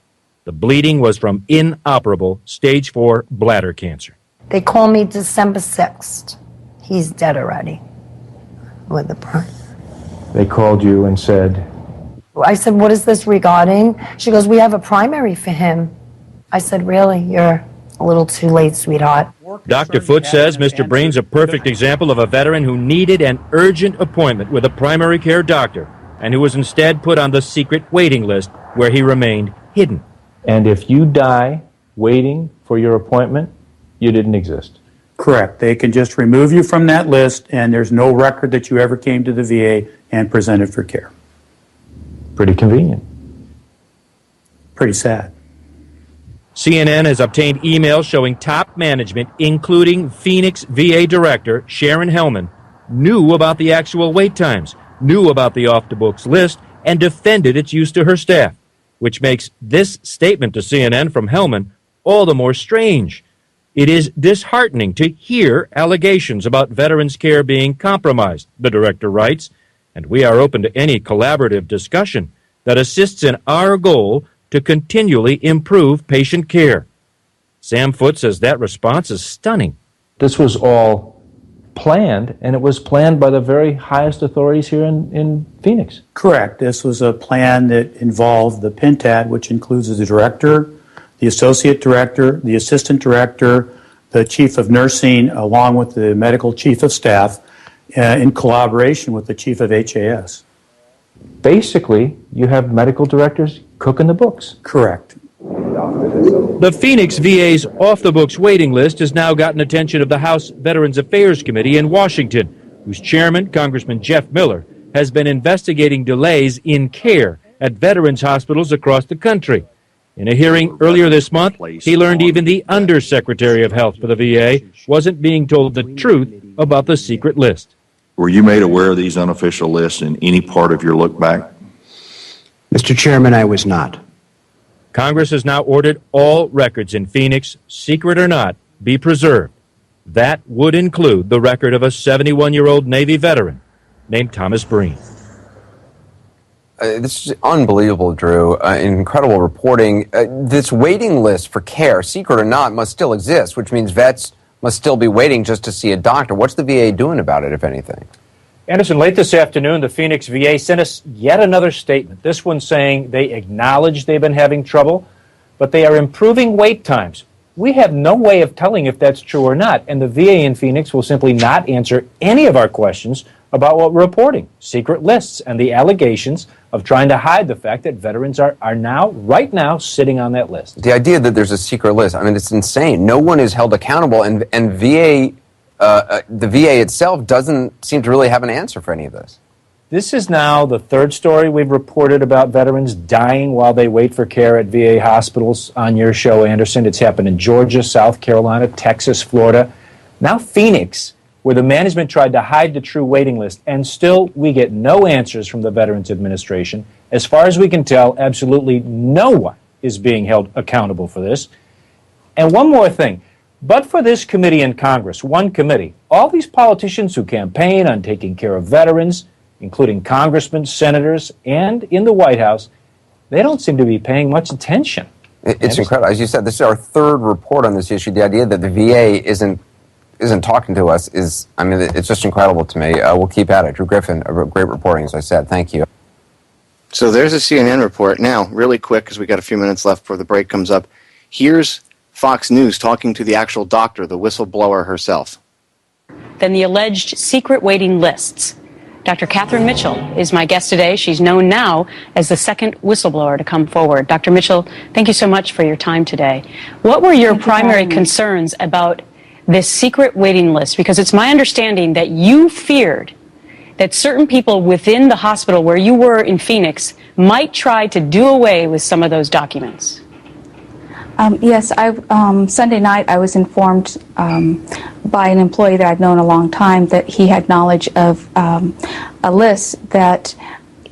The bleeding was from inoperable stage 4 bladder cancer. They called me December 6th. He's dead already. With the price. They called you and said... I said, what is this regarding? She goes, we have a primary for him. I said, really? You're a little too late, sweetheart. Dr. Foote says Mr. Breen's a perfect example of a veteran who needed an urgent appointment with a primary care doctor and who was instead put on the secret waiting list where he remained hidden. And if you die waiting for your appointment, you didn't exist. Correct. They can just remove you from that list, and there's no record that you ever came to the VA and presented for care. Pretty convenient. Pretty sad. CNN has obtained emails showing top management, including Phoenix VA Director Sharon Hellman, knew about the actual wait times, knew about the off-the-books list and defended its use to her staff, which makes this statement to CNN from Hellman all the more strange. It is disheartening to hear allegations about veterans' care being compromised, the director writes, and we are open to any collaborative discussion that assists in our goal to continually improve patient care. Sam Foote says that response is stunning. This was all planned, and it was planned by the very highest authorities here in Phoenix. Correct. This was a plan that involved the PINTAD, which includes the director, the associate director, the assistant director, the chief of nursing, along with the medical chief of staff, in collaboration with the chief of HAS. Basically, you have medical directors cooking the books. Correct. The Phoenix VA's off-the-books waiting list has now gotten attention of the House Veterans Affairs Committee in Washington, whose chairman, Congressman Jeff Miller, has been investigating delays in care at veterans hospitals across the country. In a hearing earlier this month, he learned even the Undersecretary of Health for the VA wasn't being told the truth about the secret list. Were you made aware of these unofficial lists in any part of your look back? Mr. Chairman, I was not. Congress has now ordered all records in Phoenix, secret or not, be preserved. That would include the record of a 71-year-old Navy veteran named Thomas Breen. This is unbelievable, Drew. Incredible reporting. This waiting list for care, secret or not, must still exist, which means vets must still be waiting just to see a doctor. What's the VA doing about it, if anything? Anderson, late this afternoon, the Phoenix VA sent us yet another statement, this one saying they acknowledge they've been having trouble, but they are improving wait times. We have no way of telling if that's true or not, and the VA in Phoenix will simply not answer any of our questions about what we're reporting, secret lists and the allegations of trying to hide the fact that veterans are right now, sitting on that list. The idea that there's a secret list, I mean, it's insane. No one is held accountable, and VA, the VA itself doesn't seem to really have an answer for any of this. This is now the third story we've reported about veterans dying while they wait for care at VA hospitals on your show, Anderson. It's happened in Georgia, South Carolina, Texas, Florida. Now Phoenix, where the management tried to hide the true waiting list, and still we get no answers from the Veterans Administration. As far as we can tell, absolutely no one is being held accountable for this. And one more thing. But for this committee in Congress, one committee, all these politicians who campaign on taking care of veterans, including congressmen, senators, and in the White House, they don't seem to be paying much attention. It's incredible. As you said, this is our third report on this issue. The idea that the VA isn't talking to us is, I mean, it's just incredible to me. We'll keep at it. Drew Griffin, great reporting, as I said. Thank you. So there's a CNN report. Now, really quick, because we got a few minutes left before the break comes up. Here's Fox News talking to the actual doctor, the whistleblower herself. Then the alleged secret waiting lists. Dr. Catherine Mitchell is my guest today. She's known now as the second whistleblower to come forward. Dr. Mitchell, thank you so much for your time today. What were your primary concerns about this secret waiting list? Because it's my understanding that you feared that certain people within the hospital where you were in Phoenix might try to do away with some of those documents. Yes, Sunday night I was informed by an employee that I've known a long time that he had knowledge of a list that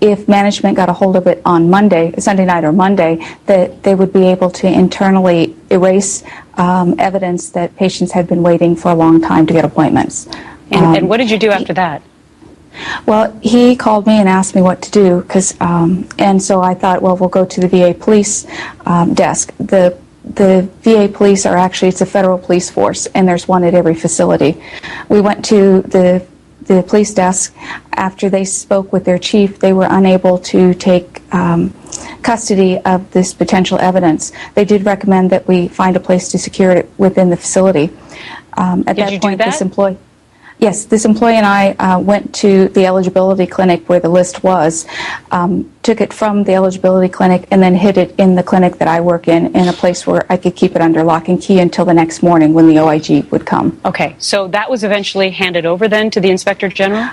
if management got a hold of it on Monday, Sunday night or Monday, that they would be able to internally erase evidence that patients had been waiting for a long time to get appointments. And what did you do after that? Well, he called me and asked me what to do, and so I thought, well, we'll go to the VA police desk. The VA police are actually, it's a federal police force, and there's one at every facility. We went to the police desk. After they spoke with their chief, they were unable to take custody of this potential evidence. They did recommend that we find a place to secure it within the facility. At that point, this employee and I went to the eligibility clinic where the list was, took it from the eligibility clinic, and then hid it in the clinic that I work in a place where I could keep it under lock and key until the next morning when the OIG would come. Okay, so that was eventually handed over then to the Inspector General?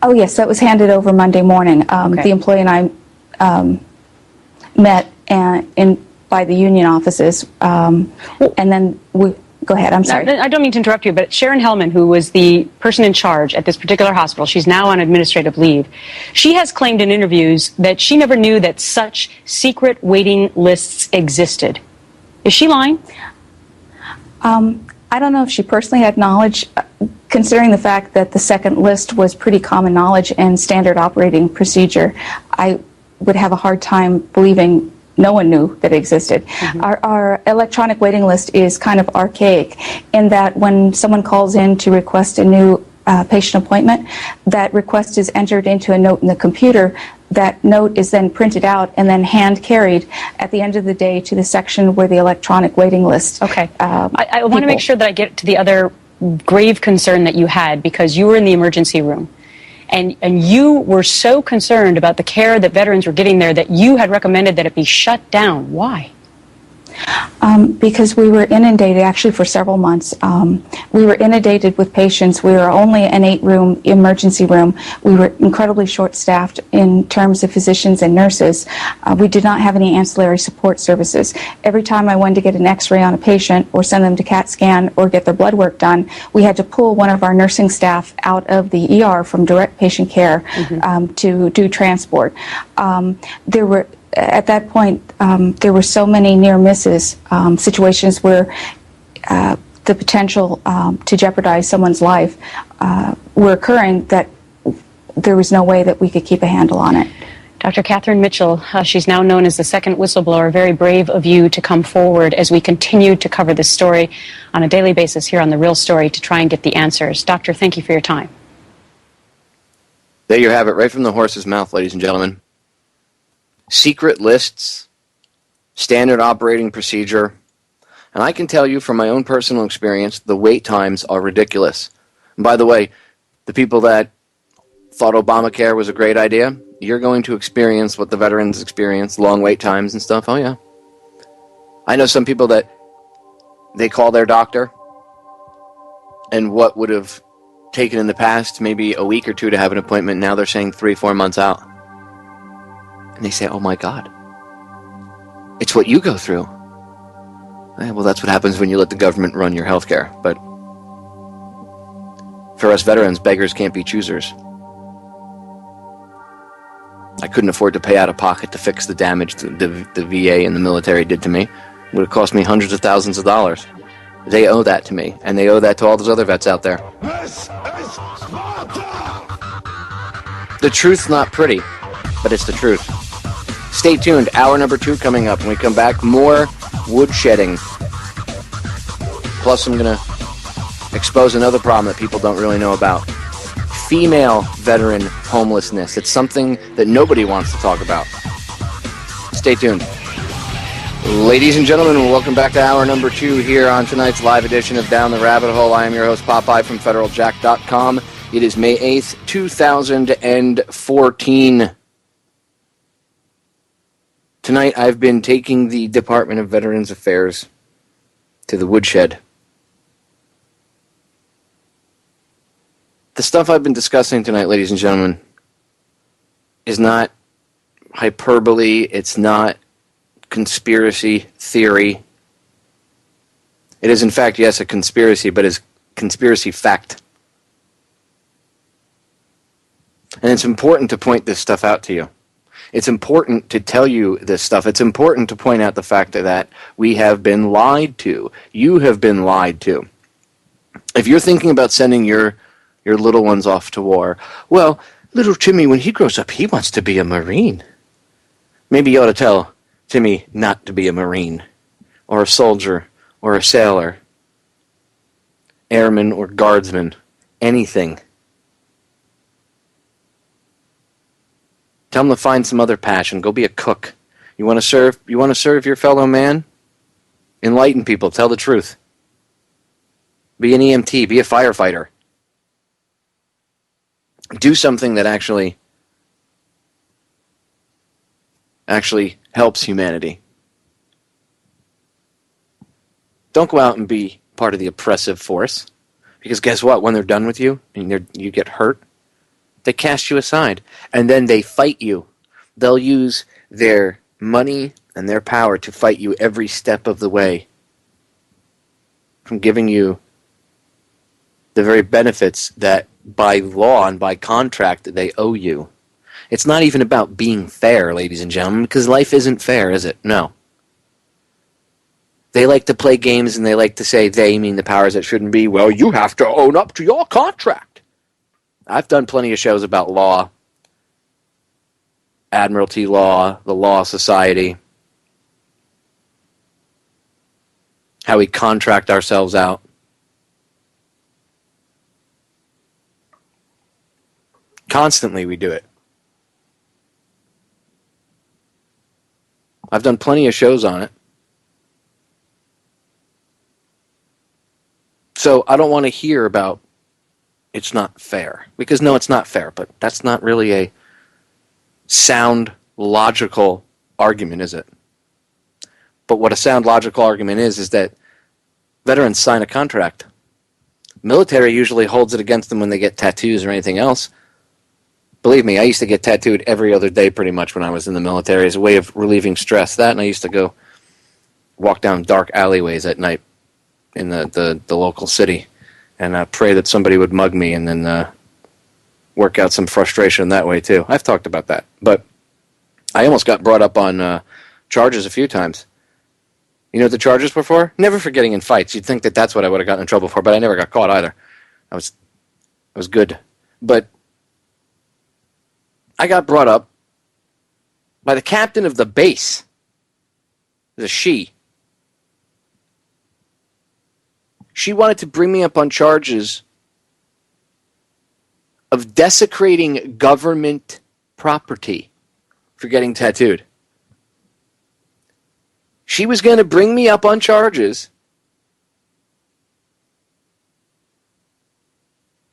Oh, yes, that was handed over Monday morning. The employee and I met by the union offices, and then Go ahead, I'm sorry. I don't mean to interrupt you, but Sharon Hellman, who was the person in charge at this particular hospital, she's now on administrative leave. She has claimed in interviews that she never knew that such secret waiting lists existed. Is she lying? I don't know if she personally had knowledge, considering the fact that the second list was pretty common knowledge and standard operating procedure. I would have a hard time believing no one knew that it existed. Our electronic waiting list is kind of archaic in that when someone calls in to request a new patient appointment, that request is entered into a note in the computer. That note is then printed out and then hand carried at the end of the day to the section where the electronic waiting list. Okay. I want to make sure that I get to the other grave concern that you had, because you were in the emergency room. And you were so concerned about the care that veterans were getting there that you had recommended that it be shut down. Why? Because we were inundated, actually for several months. We were inundated with patients. We were only an 8-room emergency room. We were incredibly short-staffed in terms of physicians and nurses. We did not have any ancillary support services. Every time I wanted to get an x-ray on a patient or send them to CAT scan or get their blood work done, we had to pull one of our nursing staff out of the ER from direct patient care to do transport. At that point, there were so many near misses, situations where the potential to jeopardize someone's life were occurring, that there was no way that we could keep a handle on it. Dr. Catherine Mitchell, she's now known as the second whistleblower. Very brave of you to come forward as we continue to cover this story on a daily basis here on The Real Story to try and get the answers. Doctor, thank you for your time. There you have it, right from the horse's mouth, ladies and gentlemen. Secret lists, standard operating procedure, and I can tell you from my own personal experience, the wait times are ridiculous. And by the way, the people that thought Obamacare was a great idea, you're going to experience what the veterans experience, long wait times and stuff. Oh yeah. I know some people that they call their doctor, and what would have taken in the past maybe a week or two to have an appointment, now they're saying 3-4 months out. And they say, oh my God, it's what you go through. Well, that's what happens when you let the government run your health care. But for us veterans, beggars can't be choosers. I couldn't afford to pay out of pocket to fix the damage the VA and the military did to me. It would have cost me hundreds of thousands of dollars. They owe that to me, and they owe that to all those other vets out there. The truth's not pretty, but it's the truth. Stay tuned. Hour number 2 coming up. When we come back, more woodshedding. Plus, I'm going to expose another problem that people don't really know about. Female veteran homelessness. It's something that nobody wants to talk about. Stay tuned. Ladies and gentlemen, welcome back to hour number 2 here on tonight's live edition of Down the Rabbit Hole. I am your host, Popeye from FederalJack.com. It is May 8th, 2014. Tonight, I've been taking the Department of Veterans Affairs to the Woodshed. The stuff I've been discussing tonight, ladies and gentlemen, is not hyperbole. It's not conspiracy theory. It is, in fact, yes, a conspiracy, but is conspiracy fact. And it's important to point this stuff out to you. It's important to tell you this stuff. It's important to point out the fact that we have been lied to. You have been lied to. If you're thinking about sending your little ones off to war, well, little Timmy, when he grows up, he wants to be a Marine. Maybe you ought to tell Timmy not to be a Marine, or a soldier, or a sailor, airman or guardsman, anything. Tell them to find some other passion. Go be a cook. You want to serve your fellow man? Enlighten people. Tell the truth. Be an EMT. Be a firefighter. Do something that actually helps humanity. Don't go out and be part of the oppressive force. Because guess what? When they're done with you and you get hurt, they cast you aside, and then they fight you. They'll use their money and their power to fight you every step of the way. from giving you the very benefits that by law and by contract they owe you. It's not even about being fair, ladies and gentlemen, because life isn't fair, is it? No. They like to play games and they like to say they mean the powers that shouldn't be. Well, you have to own up to your contract. I've done plenty of shows about law, admiralty law, the law society, how we contract ourselves out. Constantly we do it. I've done plenty of shows on it. So I don't want to hear about it's not fair. Because no, it's not fair, but that's not really a sound, logical argument, is it? But what a sound, logical argument is that veterans sign a contract. Military usually holds it against them when they get tattoos or anything else. Believe me, I used to get tattooed every other day pretty much when I was in the military as a way of relieving stress. That, and I used to go walk down dark alleyways at night in the local city and pray that somebody would mug me and then work out some frustration that way too. I've talked about that. But I almost got brought up on charges a few times. You know what the charges were for? Never for getting in fights. You'd think that that's what I would have gotten in trouble for, but I never got caught either. I was good. But I got brought up by the captain of the base. It was a she. She wanted to bring me up on charges of desecrating government property for getting tattooed. She was going to bring me up on charges,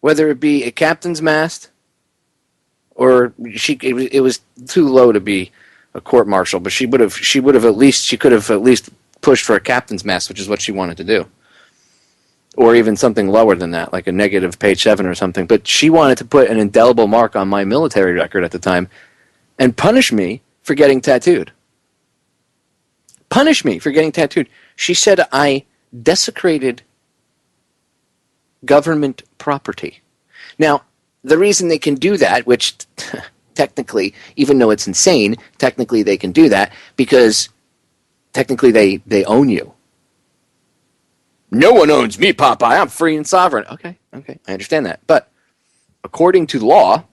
whether it be a captain's mast or it was too low to be a court martial, but she could have at least pushed for a captain's mast, which is what she wanted to do. Or even something lower than that, like a negative page 7 or something. But she wanted to put an indelible mark on my military record at the time and punish me for getting tattooed. Punish me for getting tattooed. She said I desecrated government property. Now, the reason they can do that, which technically, even though it's insane, technically they can do that because technically they own you. No one owns me, Popeye. I'm free and sovereign. Okay, I understand that. But according to law,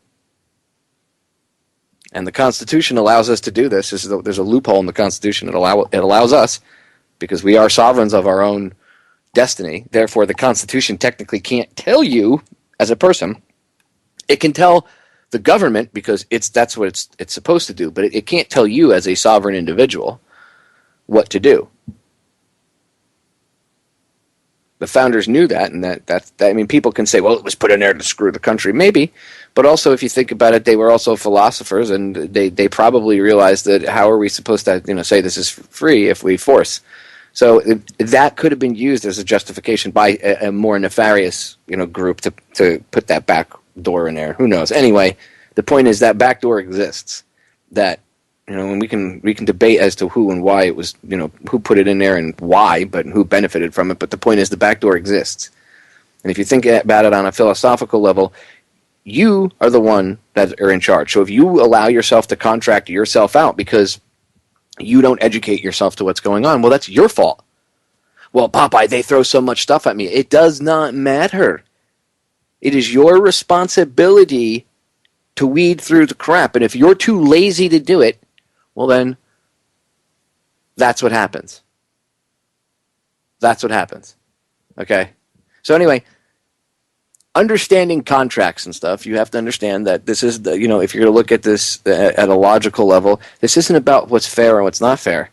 and the Constitution allows us to do this, there's a loophole in the Constitution. It allows us, because we are sovereigns of our own destiny. Therefore, the Constitution technically can't tell you as a person. It can tell the government because that's what it's supposed to do, but it can't tell you as a sovereign individual what to do. The founders knew that, and that I mean, people can say, well, it was put in there to screw the country. Maybe, but also if you think about it, they were also philosophers, and they probably realized that how are we supposed to say this is free if we force? So that could have been used as a justification by a more nefarious group to put that back door in there. Who knows? Anyway, the point is that back door exists. That and we can debate as to who and why it was, who put it in there and why, but who benefited from it. But the point is the back door exists. And if you think about it on a philosophical level, you are the one that are in charge. So if you allow yourself to contract yourself out because you don't educate yourself to what's going on, well, that's your fault. Well, Popeye, they throw so much stuff at me. It does not matter. It is your responsibility to weed through the crap. And if you're too lazy to do it, well, then that's what happens. That's what happens. Okay? So anyway, understanding contracts and stuff, you have to understand that this is, if you're going to look at this at a logical level, this isn't about what's fair and what's not fair.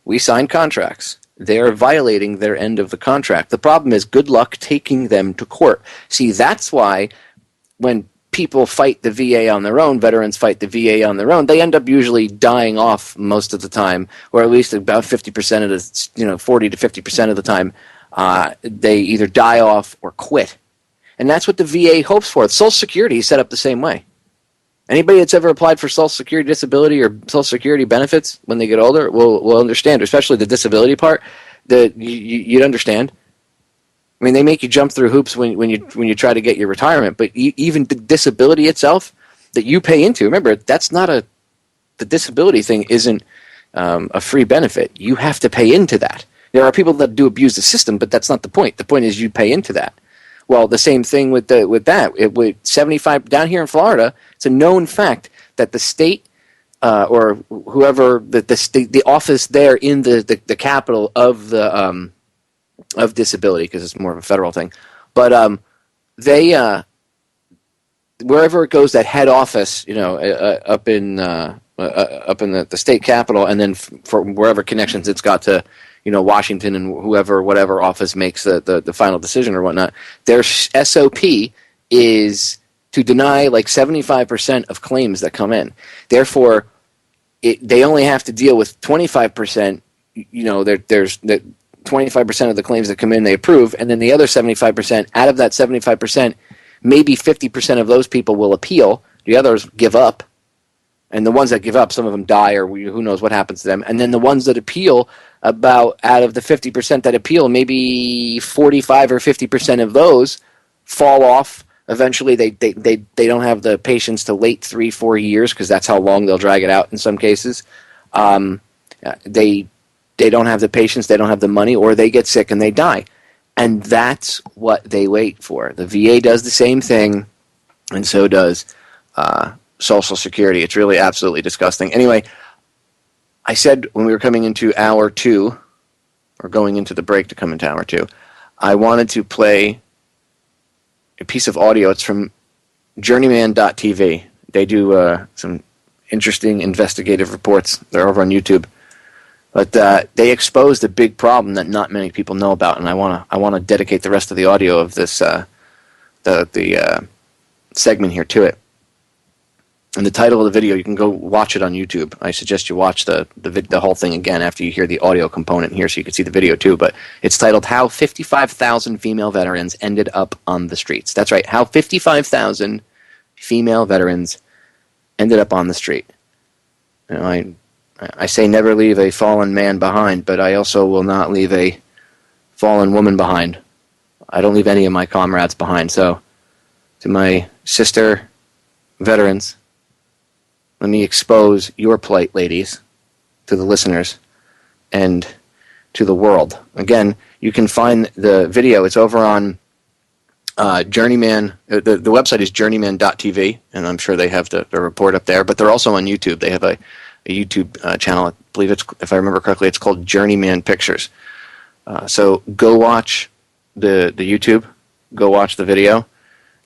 We sign contracts. They are violating their end of the contract. The problem is good luck taking them to court. See, that's why when people fight the VA on their own, veterans fight the VA on their own, they end up usually dying off most of the time, or at least about 50% of the, 40 to 50% of the time, they either die off or quit. And that's what the VA hopes for. Social Security is set up the same way. Anybody that's ever applied for Social Security disability or Social Security benefits when they get older will understand, especially the disability part, that you'd understand. I mean, they make you jump through hoops when you try to get your retirement, but even the disability itself that you pay into, remember, that's not the disability thing isn't a free benefit. You have to pay into that. There are people that do abuse the system, but that's not the point. The point is you pay into that. Well, the same thing with that. With 75 down here in Florida, it's a known fact that the state or whoever the office there in the capital of disability, because it's more of a federal thing, but they wherever it goes, that head office, up in the state capitol, and then for wherever connections it's got to, Washington and whatever office makes the final decision or whatnot, their SOP is to deny like 75% of claims that come in. Therefore, they only have to deal with 25%. There's 25% of the claims that come in they approve, and then the other 75%, out of that 75%, maybe 50% of those people will appeal. The others give up. And the ones that give up, some of them die or who knows what happens to them. And then the ones that appeal, out of the 50% that appeal, maybe 45 or 50% of those fall off. Eventually they don't have the patience to wait 3-4 years, because that's how long they'll drag it out in some cases. They don't have the patience, they don't have the money, or they get sick and they die. And that's what they wait for. The VA does the same thing, and so does Social Security. It's really absolutely disgusting. Anyway, I said when we were coming into hour 2, or going into the break to come into hour 2, I wanted to play a piece of audio. It's from journeyman.tv. They do some interesting investigative reports. They're over on YouTube. But they exposed a big problem that not many people know about, and I want to dedicate the rest of the audio of this the segment here to it. And the title of the video, you can go watch it on YouTube. I suggest you watch the whole thing again after you hear the audio component here, so you can see the video too. But it's titled "How 55,000 Female Veterans Ended Up on the Streets." That's right, how 55,000 female veterans ended up on the street. I say never leave a fallen man behind, but I also will not leave a fallen woman behind. I don't leave any of my comrades behind. So, to my sister veterans, let me expose your plight, ladies, to the listeners and to the world. Again, you can find the video. It's over on Journeyman. The website is journeyman.tv, and I'm sure they have the report up there. But they're also on YouTube. They have a YouTube channel. I believe if I remember correctly, it's called Journeyman Pictures. So go watch the YouTube. Go watch the video,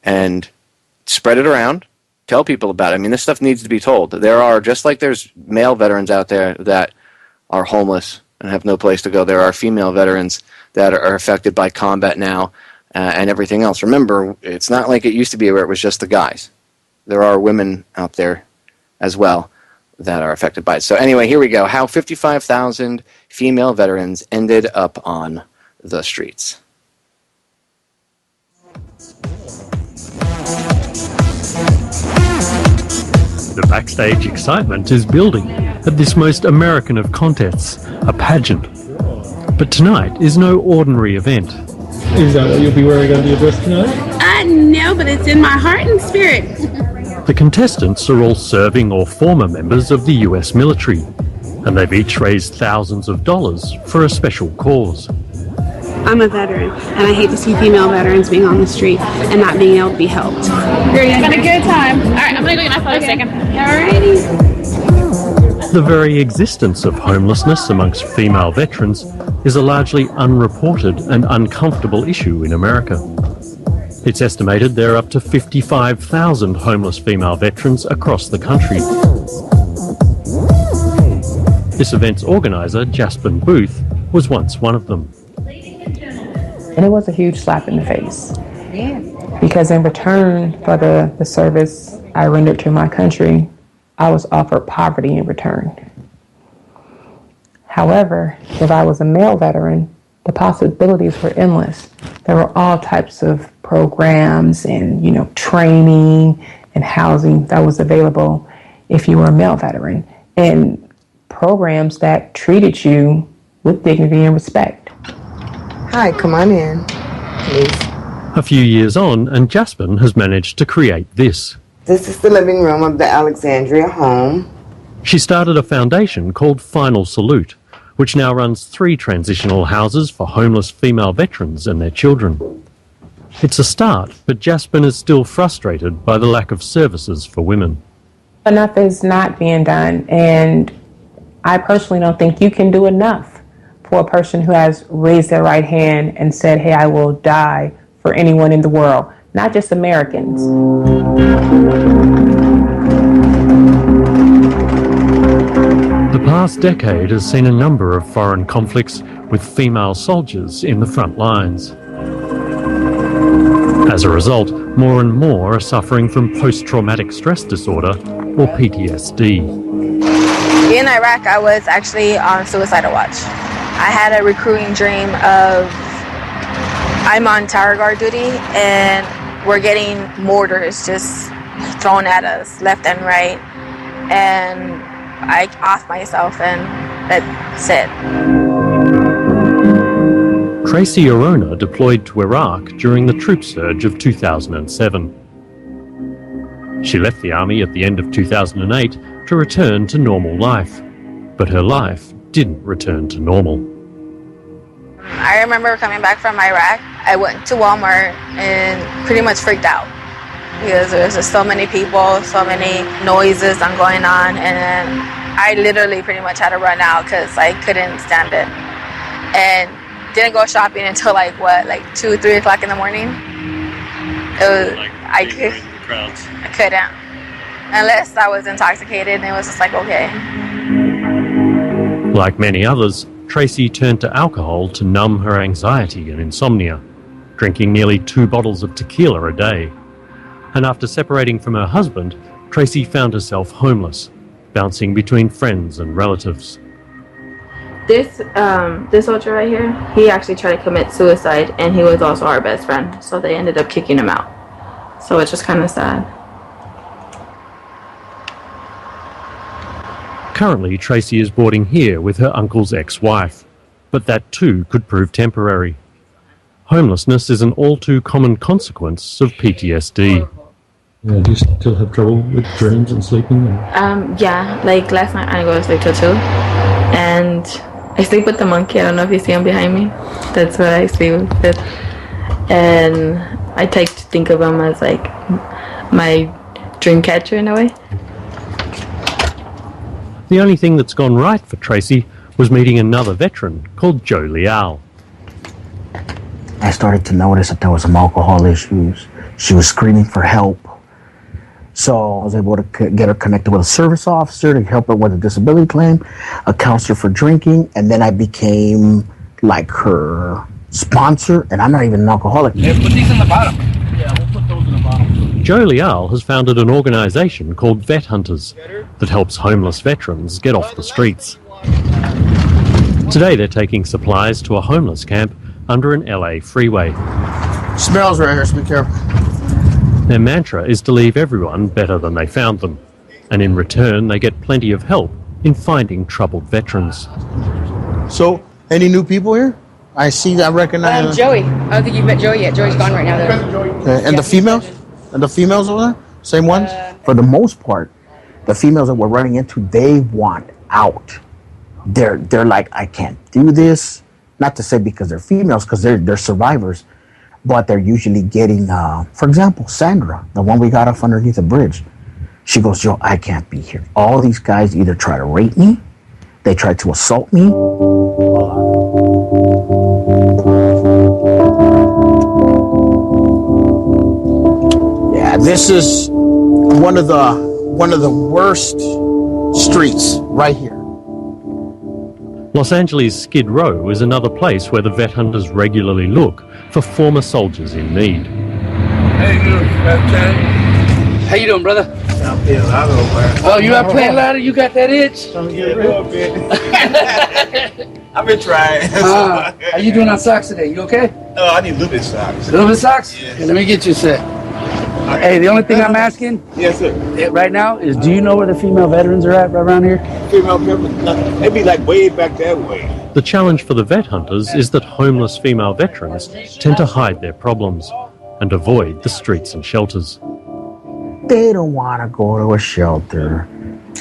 and spread it around. Tell people about it. I mean, this stuff needs to be told. There are, just like there's male veterans out there that are homeless and have no place to go, there are female veterans that are affected by combat now and everything else. Remember, it's not like it used to be where it was just the guys. There are women out there as well that are affected by it. So anyway, here we go. How 55,000 female veterans ended up on the streets. The backstage excitement is building at this most American of contests, a pageant. But tonight is no ordinary event. Is that what you'll be wearing on your dress tonight? No, but it's in my heart and spirit. The contestants are all serving or former members of the US military, and they've each raised thousands of dollars for a special cause. I'm a veteran, and I hate to see female veterans being on the street and not being able to be helped. It's been a good time. All right, I'm going to go get my photo taken. Alrighty. The very existence of homelessness amongst female veterans is a largely unreported and uncomfortable issue in America. It's estimated there are up to 55,000 homeless female veterans across the country. This event's organiser, Jaspin Booth, was once one of them. And it was a huge slap in the face. Yeah. Because in return for the service I rendered to my country, I was offered poverty in return. However, if I was a male veteran, the possibilities were endless. There were all types of programs and, training and housing that was available if you were a male veteran, and programs that treated you with dignity and respect. Hi, come on in. please. A few years on, and Jaspin has managed to create this. This is the living room of the Alexandria home. She started a foundation called Final Salute, which now runs 3 transitional houses for homeless female veterans and their children. It's a start, but Jaspin is still frustrated by the lack of services for women. Enough is not being done, and I personally don't think you can do enough for a person who has raised their right hand and said, hey, I will die for anyone in the world, not just Americans. The past decade has seen a number of foreign conflicts with female soldiers in the front lines. As a result, more and more are suffering from post-traumatic stress disorder, or PTSD. In Iraq, I was actually on suicidal watch. I had a recurring dream of I'm on tower guard duty and we're getting mortars just thrown at us left and right. And I off myself and that's it. Tracy Arona deployed to Iraq during the troop surge of 2007. She left the army at the end of 2008 to return to normal life, but her life didn't return to normal. I remember coming back from Iraq. I went to Walmart and pretty much freaked out because there's just so many people, so many noises going on, and then I literally pretty much had to run out because I couldn't stand it. And didn't go shopping until like 2, 3 o'clock in the morning. It was I couldn't unless I was intoxicated, and it was just like okay. Like many others, Tracy turned to alcohol to numb her anxiety and insomnia, drinking nearly 2 bottles of tequila a day. And after separating from her husband, Tracy found herself homeless, bouncing between friends and relatives. This soldier right here, he actually tried to commit suicide, and he was also our best friend, so they ended up kicking him out. So it's just kind of sad. Currently, Tracy is boarding here with her uncle's ex-wife, but that too could prove temporary. Homelessness is an all too common consequence of PTSD. Yeah, do you still have trouble with dreams and sleeping? Yeah, like last night I go to sleep till 2, and I sleep with the monkey. I don't know if you see him behind me. That's what I sleep with. And I take to think of him as like my dream catcher in a way. The only thing that's gone right for Tracy was meeting another veteran called Joe Leal. I started to notice that there was some alcohol issues. She was screaming for help. So I was able to get her connected with a service officer to help her with a disability claim, a counselor for drinking, and then I became like her sponsor, and I'm not even an alcoholic. Yeah, put these in the bottom. Yeah, we'll put those in the bottom. Joe Leal has founded an organisation called Vet Hunters that helps homeless veterans get off the streets. Today they're taking supplies to a homeless camp under an LA freeway. Smells right here, so be careful. Their mantra is to leave everyone better than they found them, and in return they get plenty of help in finding troubled veterans. So, any new people here? I see, I recognize... Joey. I don't think you've met Joey yet. Joey's gone right now, though. Okay. And the females? And the females over there? Same ones? For the most part, the females that we're running into, they want out. They're like, I can't do this. Not to say because they're females, because they're survivors. But they're usually getting, for example, Sandra, the one we got off underneath the bridge. She goes, Joe, I can't be here. All these guys either try to rape me, they try to assault me. Yeah, this is one of the worst streets right here. Los Angeles' Skid Row is another place where the vet hunters regularly look for former soldiers in need. Hey, how you doing, brother? I'm playing ladder over there. Oh, you out playing ladder? You got that itch? Trying to get a little bit. I've been trying. How you doing on socks today? You okay? Oh, I need a little bit of socks. A little bit of socks? Yeah. Okay, let me get you a set. Hey, the only thing I'm asking right now is, do you know where the female veterans are at right around here? Female veterans? They be like way back that way. The challenge for the vet hunters is that homeless female veterans tend to hide their problems and avoid the streets and shelters. They don't want to go to a shelter.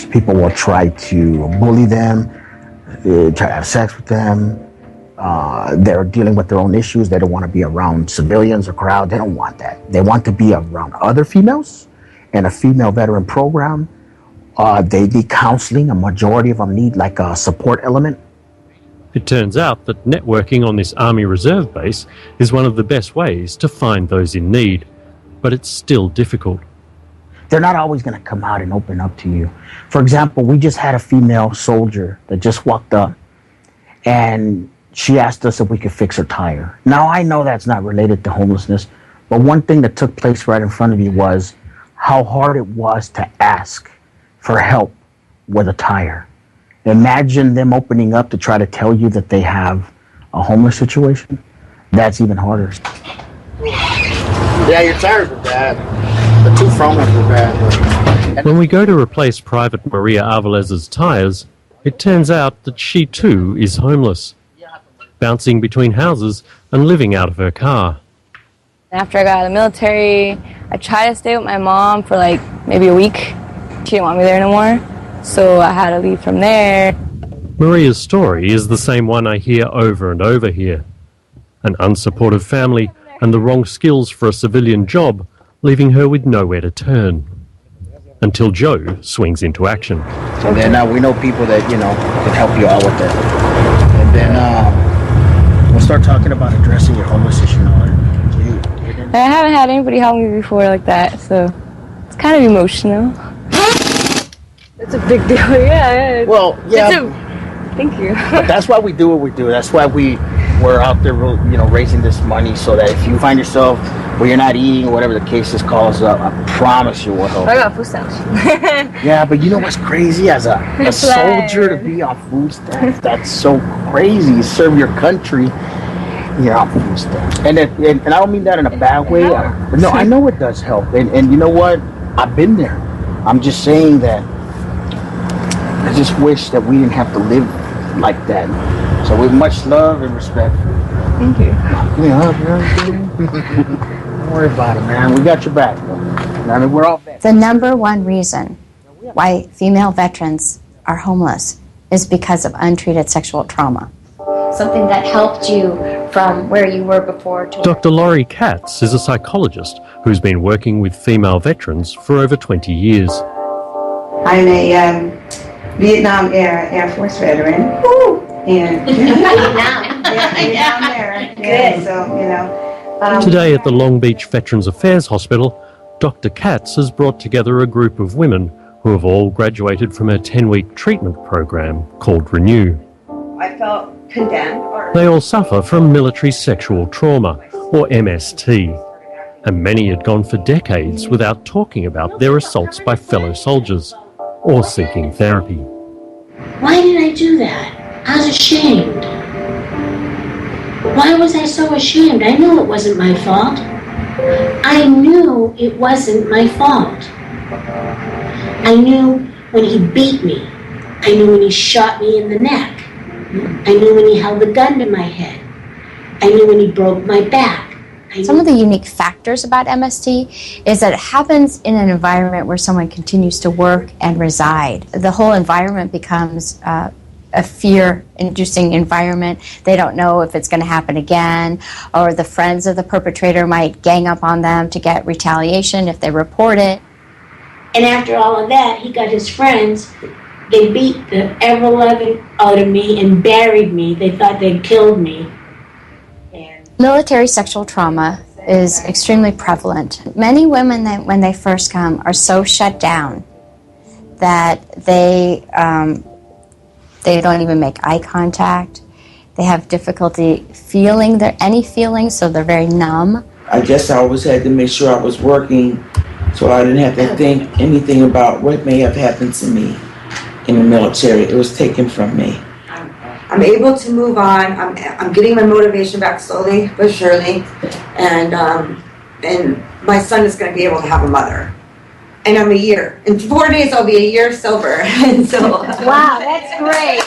People will try to bully them, try to have sex with them. They're dealing with their own issues. They don't want to be around civilians or crowd. They don't want that. They want to be around other females and a female veteran program. They need counseling. A majority of them need like a support element. It turns out that networking on this Army Reserve base is one of the best ways to find those in need, but it's still difficult. They're not always going to come out and open up to you. For example, we just had a female soldier that just walked up and she asked us if we could fix her tire. Now, I know that's not related to homelessness, but one thing that took place right in front of you was how hard it was to ask for help with a tire. Imagine them opening up to try to tell you that they have a homeless situation. That's even harder. Yeah, your tires were bad. The two front ones were bad. When we go to replace Private Maria Alvarez's tyres, it turns out that she too is homeless, bouncing between houses and living out of her car. After I got out of the military, I tried to stay with my mom for like maybe a week. She didn't want me there no more, so I had to leave from there. Maria's story is the same one I hear over and over here. An unsupportive family and the wrong skills for a civilian job, leaving her with nowhere to turn. Until Joe swings into action. And then we know people that, can help you out with that. And then we'll start talking about addressing your homeless issue. I haven't had anybody help me before like that, so it's kind of emotional. It's a big deal, yeah. Well, yeah. Thank you. But that's why we do what we do. That's why we're out there, raising this money so that if you find yourself where you're not eating or whatever the case is calls up, I promise you will help. I got food stamps. Yeah, but you know what's crazy? As a soldier to be on food stamps, that's so crazy. You serve your country, you're on food stamps. And I don't mean that in a bad way. But no, I know it does help. And you know what? I've been there. I'm just saying that I just wish that we didn't have to live like that. So with much love and respect. Thank you. Give me a hug, Don't worry about it, man. We got your back. I mean, we're all vets. The number one reason why female veterans are homeless is because of untreated sexual trauma. Something that helped you from where you were before to... Dr. Laurie Katz is a psychologist who's been working with female veterans for over 20 years. I'm a Vietnam Air Force veteran. Woo! And Vietnam there. Good. So, Today at the Long Beach Veterans Affairs Hospital, Dr. Katz has brought together a group of women who have all graduated from a 10-week treatment program called Renew. I felt condemned. They all suffer from military sexual trauma, or MST, and many had gone for decades without talking about their assaults by fellow soldiers or seeking therapy. Why did I do that? I was ashamed. Why was I so ashamed? I knew it wasn't my fault. I knew it wasn't my fault. I knew when he beat me. I knew when he shot me in the neck. I knew when he held the gun to my head. I knew when he broke my back. Some of the unique factors about MST is that it happens in an environment where someone continues to work and reside. The whole environment becomes a fear-inducing environment. They don't know if it's going to happen again, or the friends of the perpetrator might gang up on them to get retaliation if they report it. And after all of that, he got his friends. They beat the ever-loving out of me and buried me. They thought they'd killed me. Military sexual trauma is extremely prevalent. Many women, when they first come, are so shut down that they don't even make eye contact. They have difficulty feeling any feelings, so they're very numb. I guess I always had to make sure I was working so I didn't have to think anything about what may have happened to me in the military. It was taken from me. I'm able to move on. I'm getting my motivation back slowly but surely, and my son is going to be able to have a mother. And I'm a year. In 4 days, I'll be a year sober. And so, wow, that's great.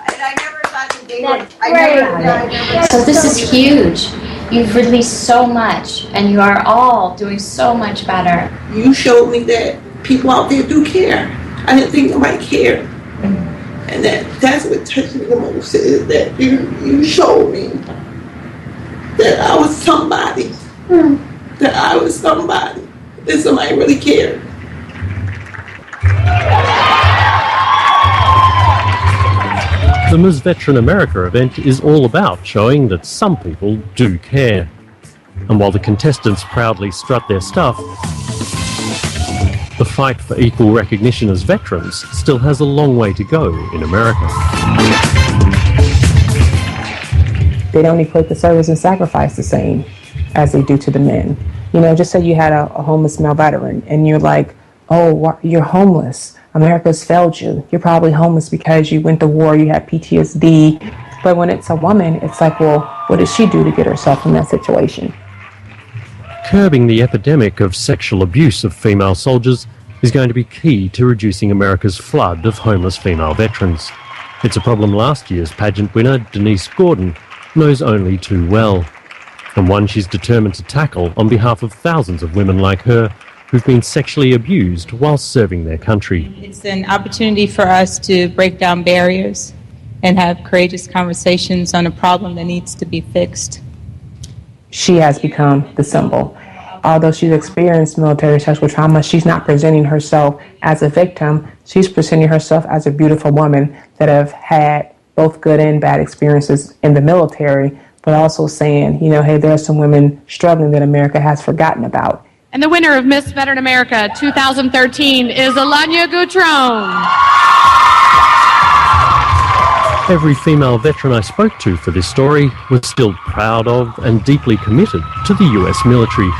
And I never That's great. So this is huge. You've released so much, and you are all doing so much better. You showed me that people out there do care. I didn't think nobody cared. And that's what touched me the most, is that you showed me that I was somebody. That I was somebody. That somebody really cared. The Ms. Veteran America event is all about showing that some people do care. And while the contestants proudly strut their stuff, the fight for equal recognition as veterans still has a long way to go in America. They don't equate the service and sacrifice the same as they do to the men. You know, just say you had a homeless male veteran and you're like, oh, you're homeless. America's failed you. You're probably homeless because you went to war, you had PTSD. But when it's a woman, it's like, well, what did she do to get herself in that situation? Curbing the epidemic of sexual abuse of female soldiers is going to be key to reducing America's flood of homeless female veterans. It's a problem last year's pageant winner, Denise Gordon, knows only too well, and one she's determined to tackle on behalf of thousands of women like her who've been sexually abused while serving their country. It's an opportunity for us to break down barriers and have courageous conversations on a problem that needs to be fixed. She has become the symbol. Although she's experienced military sexual trauma, she's not presenting herself as a victim. She's presenting herself as a beautiful woman that have had both good and bad experiences in the military, but also saying, you know, hey, there are some women struggling that America has forgotten about. And the winner of Miss Veteran America 2013 is Alanya Gutron. Every female veteran I spoke to for this story was still proud of and deeply committed to the US military.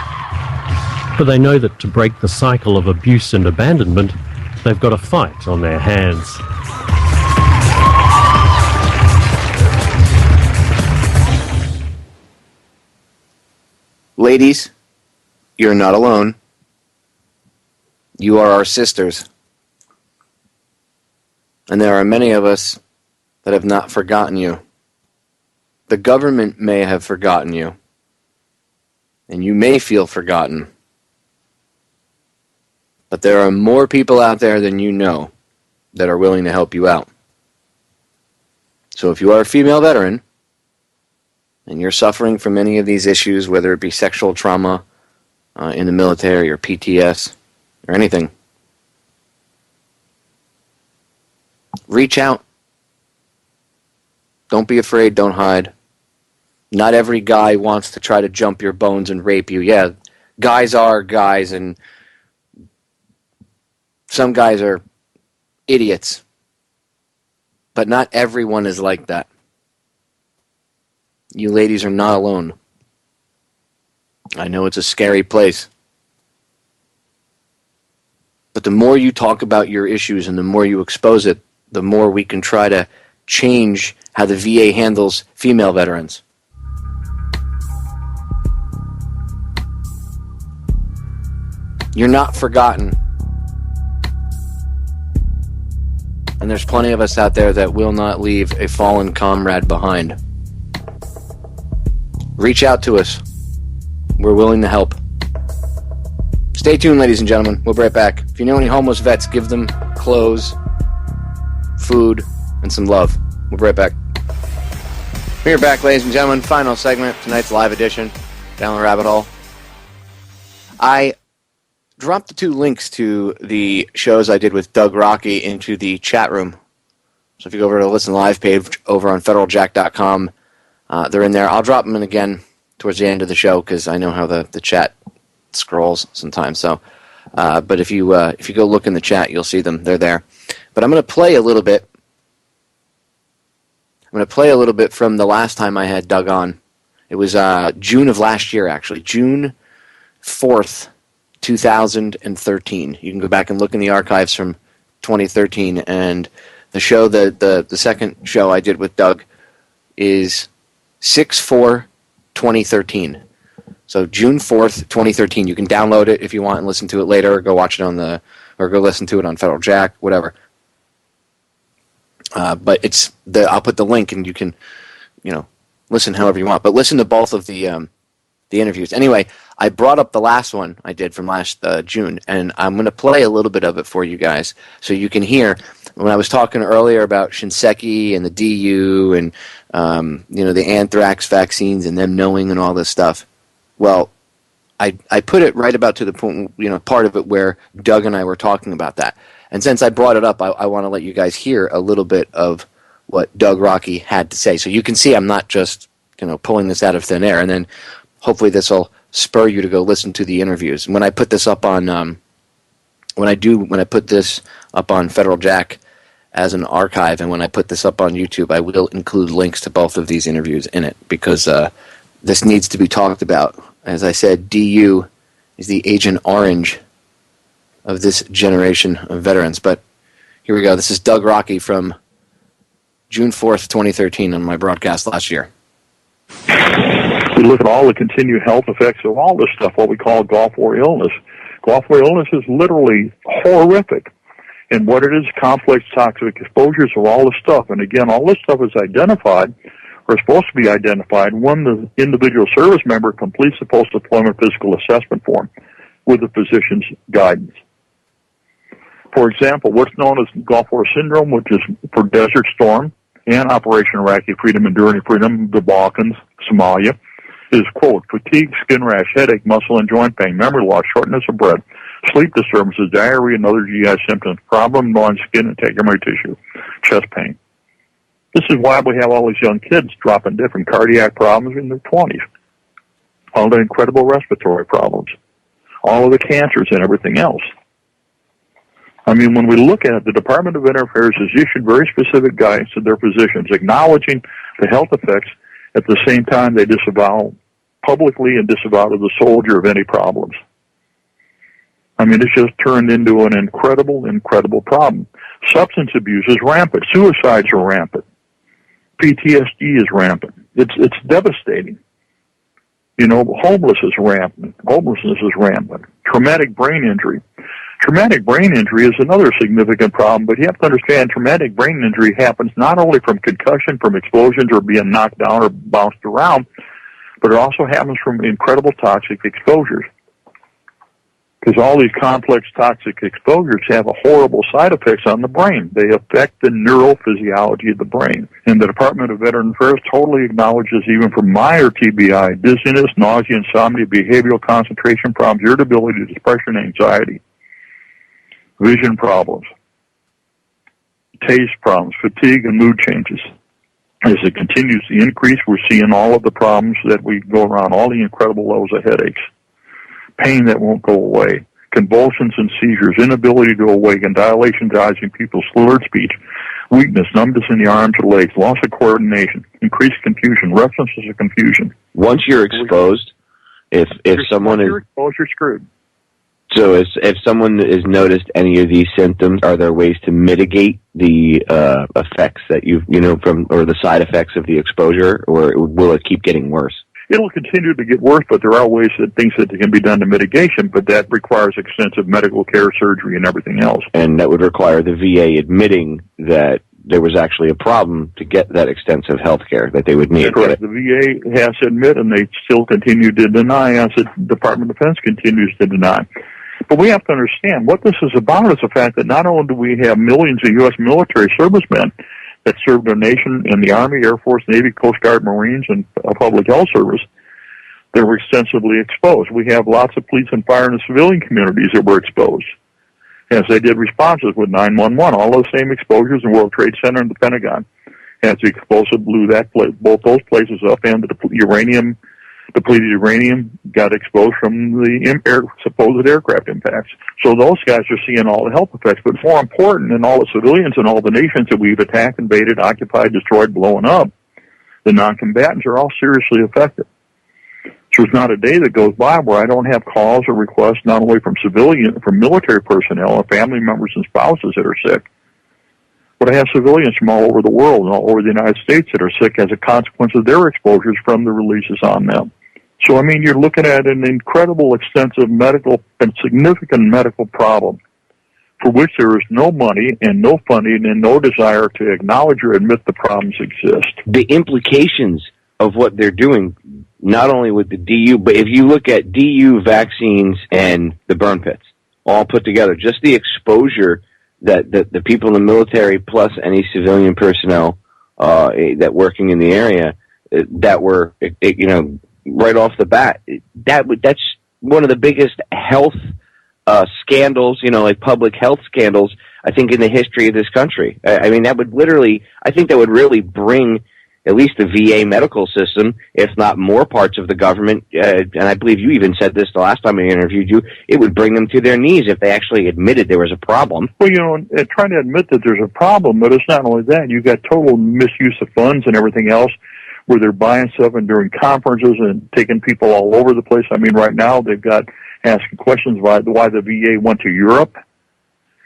But they know that to break the cycle of abuse and abandonment, they've got a fight on their hands. Ladies, you're not alone. You are our sisters. And there are many of us that have not forgotten you. The government may have forgotten you. And you may feel forgotten. But there are more people out there than you know that are willing to help you out. So if you are a female veteran, and you're suffering from any of these issues, whether it be sexual trauma in the military or PTS or anything, reach out. Don't be afraid. Don't hide. Not every guy wants to try to jump your bones and rape you. Yeah, guys are guys, and some guys are idiots. But not everyone is like that. You ladies are not alone. I know it's a scary place. But the more you talk about your issues and the more you expose it, the more we can try to change how the VA handles female veterans. You're not forgotten. And there's plenty of us out there that will not leave a fallen comrade behind. Reach out to us. We're willing to help. Stay tuned, ladies and gentlemen. We'll be right back. If you know any homeless vets, give them clothes, food, and some love. We'll be right back. We're back, ladies and gentlemen. Final segment, tonight's live edition, Down the Rabbit Hole. I dropped the 2 links to the shows I did with Doug Rocky into the chat room. So if you go over to the Listen Live page over on federaljack.com, they're in there. I'll drop them in again towards the end of the show because I know how the chat scrolls sometimes. So, but if you go look in the chat, you'll see them. They're there. But I'm going to play a little bit. I'm going to play a little bit from the last time I had Doug on. It was June of last year, actually. June 4th, 2013. You can go back and look in the archives from 2013. And the show, the second show I did with Doug is 6/4/2013. So June 4th, 2013. You can download it if you want and listen to it later, or go watch it or go listen to it on Federal Jack, whatever. But I'll put the link, and you can, listen however you want. But listen to both of the interviews. Anyway, I brought up the last one I did from last June, and I'm going to play a little bit of it for you guys so you can hear. When I was talking earlier about Shinseki and the DU and the anthrax vaccines and them knowing and all this stuff, well, I put it right about to the point, part of it where Doug and I were talking about that. And since I brought it up, I want to let you guys hear a little bit of what Doug Rocky had to say, so you can see I'm not just pulling this out of thin air. And then hopefully this will spur you to go listen to the interviews. And when I put this up on when I put this up on Federal Jack as an archive, and when I put this up on YouTube, I will include links to both of these interviews in it, because this needs to be talked about. As I said, DU is the Agent Orange of this generation of veterans. But here we go. This is Doug Rocky from June 4th, 2013 on my broadcast last year. We look at all the continued health effects of all this stuff, what we call Gulf War illness. Gulf War illness is literally horrific. And what it is, complex toxic exposures of all this stuff. And again, all this stuff is identified, or supposed to be identified, when the individual service member completes the post-deployment physical assessment form with the physician's guidance. For example, what's known as Gulf War syndrome, which is for Desert Storm and Operation Iraqi Freedom, Enduring Freedom, the Balkans, Somalia, is, quote, fatigue, skin rash, headache, muscle and joint pain, memory loss, shortness of breath, sleep disturbances, diarrhea, and other GI symptoms, problem on skin and tegumentary tissue, chest pain. This is why we have all these young kids dropping different cardiac problems in their 20s, all the incredible respiratory problems, all of the cancers and everything else. I mean, when we look at it, the Department of Veterans Affairs has issued very specific guidance to their physicians, acknowledging the health effects. At the same time, they disavow publicly and disavow to the soldier of any problems. I mean, it's just turned into an incredible, incredible problem. Substance abuse is rampant. Suicides are rampant. PTSD is rampant. It's devastating. Homelessness is rampant. Traumatic brain injury. Traumatic brain injury is another significant problem, but you have to understand traumatic brain injury happens not only from concussion, from explosions, or being knocked down or bounced around, but it also happens from incredible toxic exposures. Because all these complex toxic exposures have a horrible side effects on the brain. They affect the neurophysiology of the brain. And the Department of Veterans Affairs totally acknowledges, even for minor TBI, dizziness, nausea, insomnia, behavioral concentration problems, irritability, depression, anxiety, vision problems, taste problems, fatigue, and mood changes. As it continues to increase, we're seeing all of the problems that we go around, all the incredible levels of headaches, pain that won't go away, convulsions and seizures, inability to awaken, dilation to eyes and pupils, slurred speech, weakness, numbness in the arms or legs, loss of coordination, increased confusion, references to confusion. Once you're exposed, if someone is exposed, you're screwed. So if someone has noticed any of these symptoms, are there ways to mitigate the effects that or the side effects of the exposure, or will it keep getting worse? It'll continue to get worse, but there are ways things that can be done to mitigation, but that requires extensive medical care, surgery, and everything else. And that would require the VA admitting that there was actually a problem to get that extensive health care that they would need. Correct. The VA has to admit, and they still continue to deny, as the Department of Defense continues to deny. But we have to understand what this is about is the fact that not only do we have millions of U.S. military servicemen that serve their nation in the Army, Air Force, Navy, Coast Guard, Marines, and Public Health Service that were extensively exposed. We have lots of police and fire in the civilian communities that were exposed, as they did responses with 911, all those same exposures in World Trade Center and the Pentagon, as the explosive blew both those places up, and the depleted uranium got exposed from the supposed aircraft impacts. So those guys are seeing all the health effects. But more important than all the civilians and all the nations that we've attacked, invaded, occupied, destroyed, blown up, the non-combatants are all seriously affected. So there's not a day that goes by where I don't have calls or requests, not only from military personnel or family members and spouses that are sick, but I have civilians from all over the world and all over the United States that are sick as a consequence of their exposures from the releases on them. So, I mean, you're looking at an incredible, extensive medical and significant medical problem for which there is no money and no funding and no desire to acknowledge or admit the problems exist. The implications of what they're doing, not only with the DU, but if you look at DU vaccines and the burn pits, all put together, just the exposure that the people in the military plus any civilian personnel that working in the area that were, right off the bat, that's one of the biggest health scandals, like public health scandals, I think, in the history of this country. I mean, that would really bring at least the VA medical system, if not more parts of the government, and I believe you even said this the last time I interviewed you, it would bring them to their knees if they actually admitted there was a problem. Well, trying to admit that there's a problem, but it's not only that. You've got total misuse of funds and everything else, where they're buying stuff and doing conferences and taking people all over the place. I mean, right now they've got asking questions why the VA went to Europe.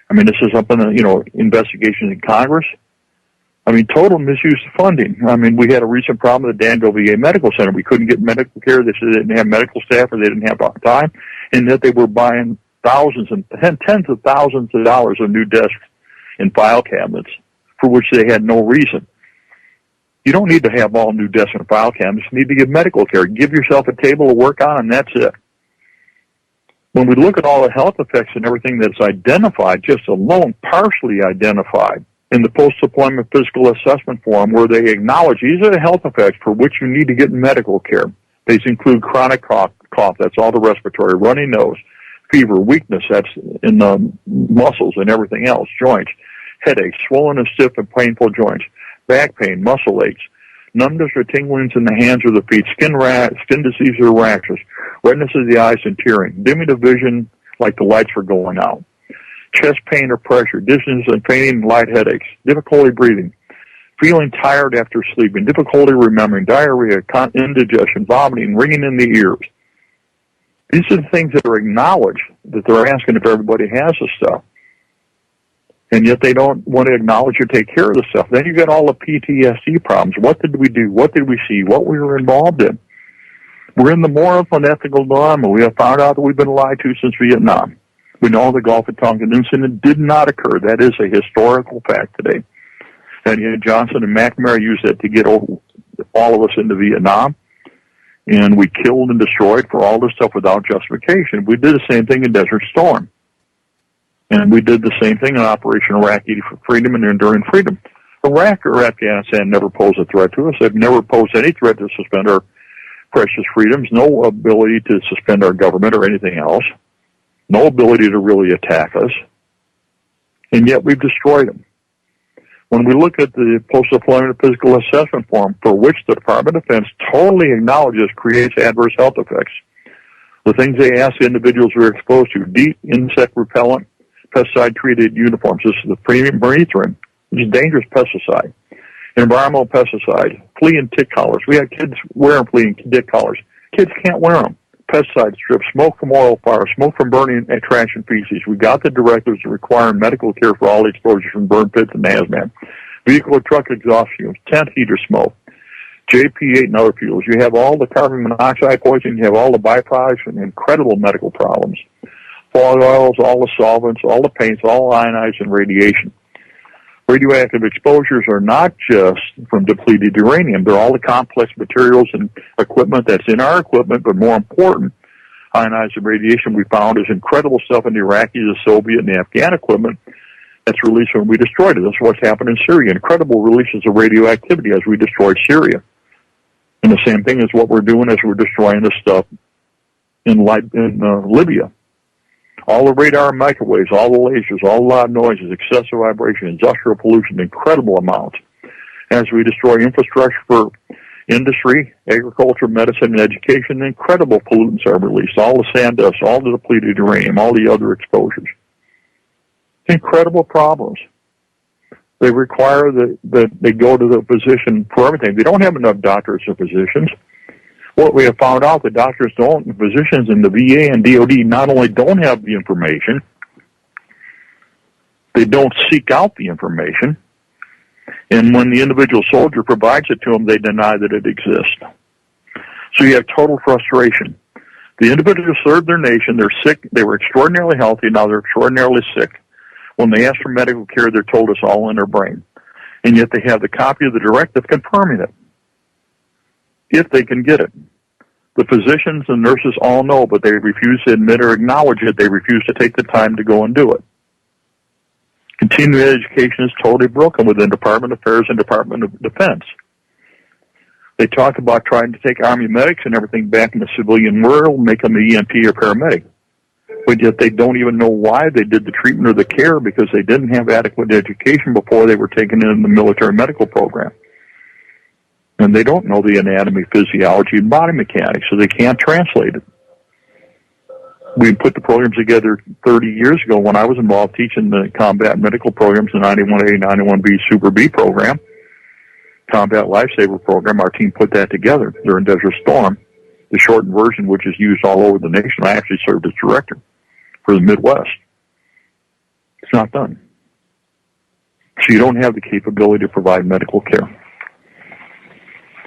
I mean, this is up in the, investigation in Congress. I mean, total misuse of funding. I mean, we had a recent problem at the Danville VA Medical Center. We couldn't get medical care. They said they didn't have medical staff or they didn't have time, and that they were buying thousands and tens of thousands of dollars of new desks and file cabinets for which they had no reason. You don't need to have all new desks and file cabinets. You need to give medical care. Give yourself a table to work on, and that's it. When we look at all the health effects and everything that's identified, just alone, partially identified, in the post-deployment physical assessment form, where they acknowledge these are the health effects for which you need to get medical care. These include chronic cough, that's all the respiratory, runny nose, fever, weakness, that's in the muscles and everything else, joints, headaches, swollen and stiff and painful joints, back pain, muscle aches, numbness or tinglings in the hands or the feet, skin disease or rashes, redness of the eyes and tearing, dimming of vision like the lights were going out, chest pain or pressure, dizziness and fainting, light headaches, difficulty breathing, feeling tired after sleeping, difficulty remembering, diarrhea, indigestion, vomiting, ringing in the ears. These are the things that are acknowledged, that they're asking if everybody has this stuff. And yet they don't want to acknowledge or take care of the stuff. Then you got all the PTSD problems. What did we do? What did we see? What we were involved in? We're in the moral and ethical dilemma. We have found out that we've been lied to since Vietnam. We know the Gulf of Tonkin incident did not occur. That is a historical fact today. And yet Johnson and McNamara used that to get all of us into Vietnam. And we killed and destroyed for all this stuff without justification. We did the same thing in Desert Storm. And we did the same thing in Operation Iraqi Freedom and Enduring Freedom. Iraq or Afghanistan never posed a threat to us. They've never posed any threat to suspend our precious freedoms, no ability to suspend our government or anything else, no ability to really attack us, and yet we've destroyed them. When we look at the post-deployment physical assessment form, for which the Department of Defense totally acknowledges creates adverse health effects, the things they ask individuals who are exposed to: DEET, insect repellent, pesticide-treated uniforms. This is the premium merethrin, which is a dangerous pesticide. Environmental pesticides, flea and tick collars. We have kids wearing flea and tick collars. Kids can't wear them. Pesticide strips, smoke from oil fire, smoke from burning trash and feces. We got the directives requiring medical care for all the exposures from burn pits and hazmat. Vehicle or truck exhaust fumes, tent heater smoke, JP8 and other fuels. You have all the carbon monoxide poisoning. You have all the byproducts and incredible medical problems. Fog oils, all the solvents, all the paints, all the ionides and radiation. Radioactive exposures are not just from depleted uranium. They're all the complex materials and equipment that's in our equipment, but more important, ionized radiation we found is incredible stuff in the Iraqi, the Soviet, and the Afghan equipment that's released when we destroyed it. That's what's happened in Syria. Incredible releases of radioactivity as we destroyed Syria. And the same thing is what we're doing as we're destroying this stuff in Libya. All the radar and microwaves, all the lasers, all the loud noises, excessive vibration, industrial pollution, incredible amounts. As we destroy infrastructure for industry, agriculture, medicine, and education, incredible pollutants are released. All the sand dust, all the depleted uranium, all the other exposures. Incredible problems. They require that they go to the physician for everything. They don't have enough doctors or physicians. What we have found out, the doctors don't, the physicians in the VA and DOD not only don't have the information, they don't seek out the information, and when the individual soldier provides it to them, they deny that it exists. So you have total frustration. The individuals served their nation, they're sick, they were extraordinarily healthy, now they're extraordinarily sick. When they ask for medical care, they're told it's all in their brain. And yet they have the copy of the directive confirming it, if they can get it. The physicians and nurses all know, but they refuse to admit or acknowledge it. They refuse to take the time to go and do it. Continuing education is totally broken within Department of Affairs and Department of Defense. They talk about trying to take Army medics and everything back in the civilian world, make them an EMT or paramedic. But yet they don't even know why they did the treatment or the care, because they didn't have adequate education before they were taken in the military medical program. And they don't know the anatomy, physiology, and body mechanics, so they can't translate it. We put the programs together 30 years ago when I was involved teaching the combat medical programs, the 91A, 91B, Super B program, Combat Lifesaver program. Our team put that together during Desert Storm, the shortened version, which is used all over the nation. I actually served as director for the Midwest. It's not done. So you don't have the capability to provide medical care.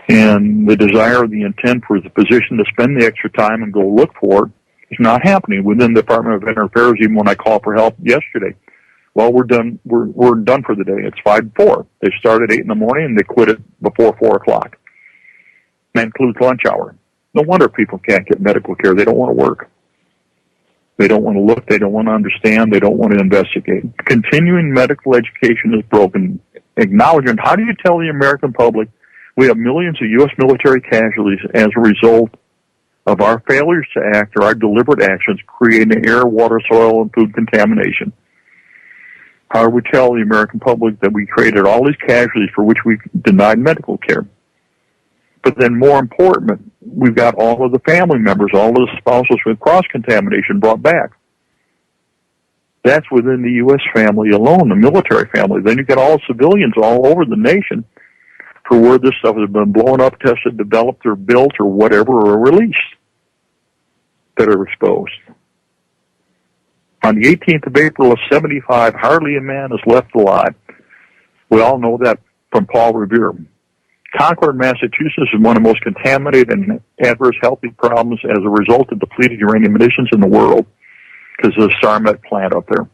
And the desire or the intent for the physician to spend the extra time and go look for it is not happening within the Department of Veteran Affairs. Even when I called for help yesterday, well, we're done. We're done for the day. It's 5 to 4. They start at 8 in the morning and they quit it before 4 o'clock. That includes lunch hour. No wonder people can't get medical care. They don't want to work. They don't want to look. They don't want to understand. They don't want to investigate. Continuing medical education is broken. Acknowledging, how do you tell the American public we have millions of U.S. military casualties as a result of our failures to act or our deliberate actions creating air, water, soil, and food contamination? How do we tell the American public that we created all these casualties for which we denied medical care? But then more important, we've got all of the family members, all of the spouses with cross-contamination brought back. That's within the U.S. family alone, the military family. Then you've got all civilians all over the nation for where this stuff has been blown up, tested, developed, or built, or whatever, or released that are exposed. On the 18th of April of 75, hardly a man is left alive. We all know that from Paul Revere. Concord, Massachusetts is one of the most contaminated and adverse health problems as a result of depleted uranium emissions in the world because of the SARMET plant up there.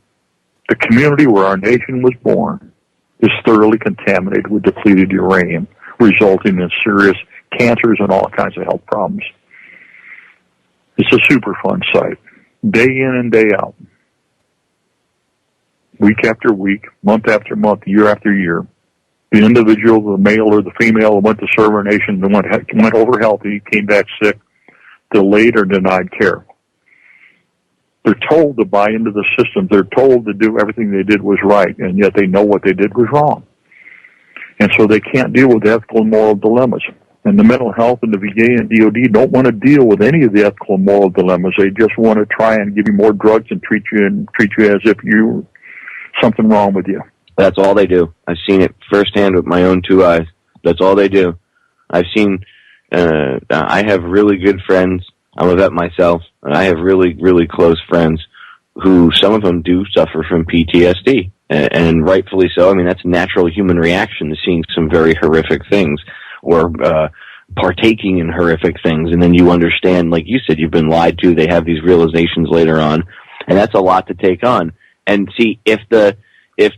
The community where our nation was born is thoroughly contaminated with depleted uranium, resulting in serious cancers and all kinds of health problems. It's a super fun site, day in and day out, week after week, month after month, year after year. The individual, the male or the female, who went to serve our nation, went over healthy, came back sick, delayed or denied care. They're told to buy into the system. They're told to do everything they did was right, and yet they know what they did was wrong. And so they can't deal with ethical and moral dilemmas. And the mental health and the VA and DOD don't want to deal with any of the ethical and moral dilemmas. They just want to try and give you more drugs and treat you as if you something wrong with you. That's all they do. I've seen it firsthand with my own 2 eyes. That's all they do. I've seen, I have really good friends. I'm a vet myself, and I have really, really close friends who, some of them do suffer from PTSD, and rightfully so. I mean, that's a natural human reaction to seeing some very horrific things, or partaking in horrific things, and then you understand, like you said, you've been lied to. They have these realizations later on, and that's a lot to take on. And see, if the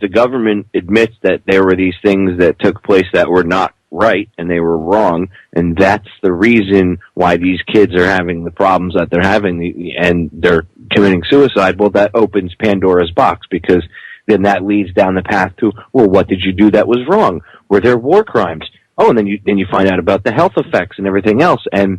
government admits that there were these things that took place that were not right and they were wrong, and that's the reason why these kids are having the problems that they're having and they're committing suicide, well, that opens Pandora's box, because then that leads down the path to, well, what did you do that was wrong? Were there war crimes? Oh, and then you find out about the health effects and everything else, and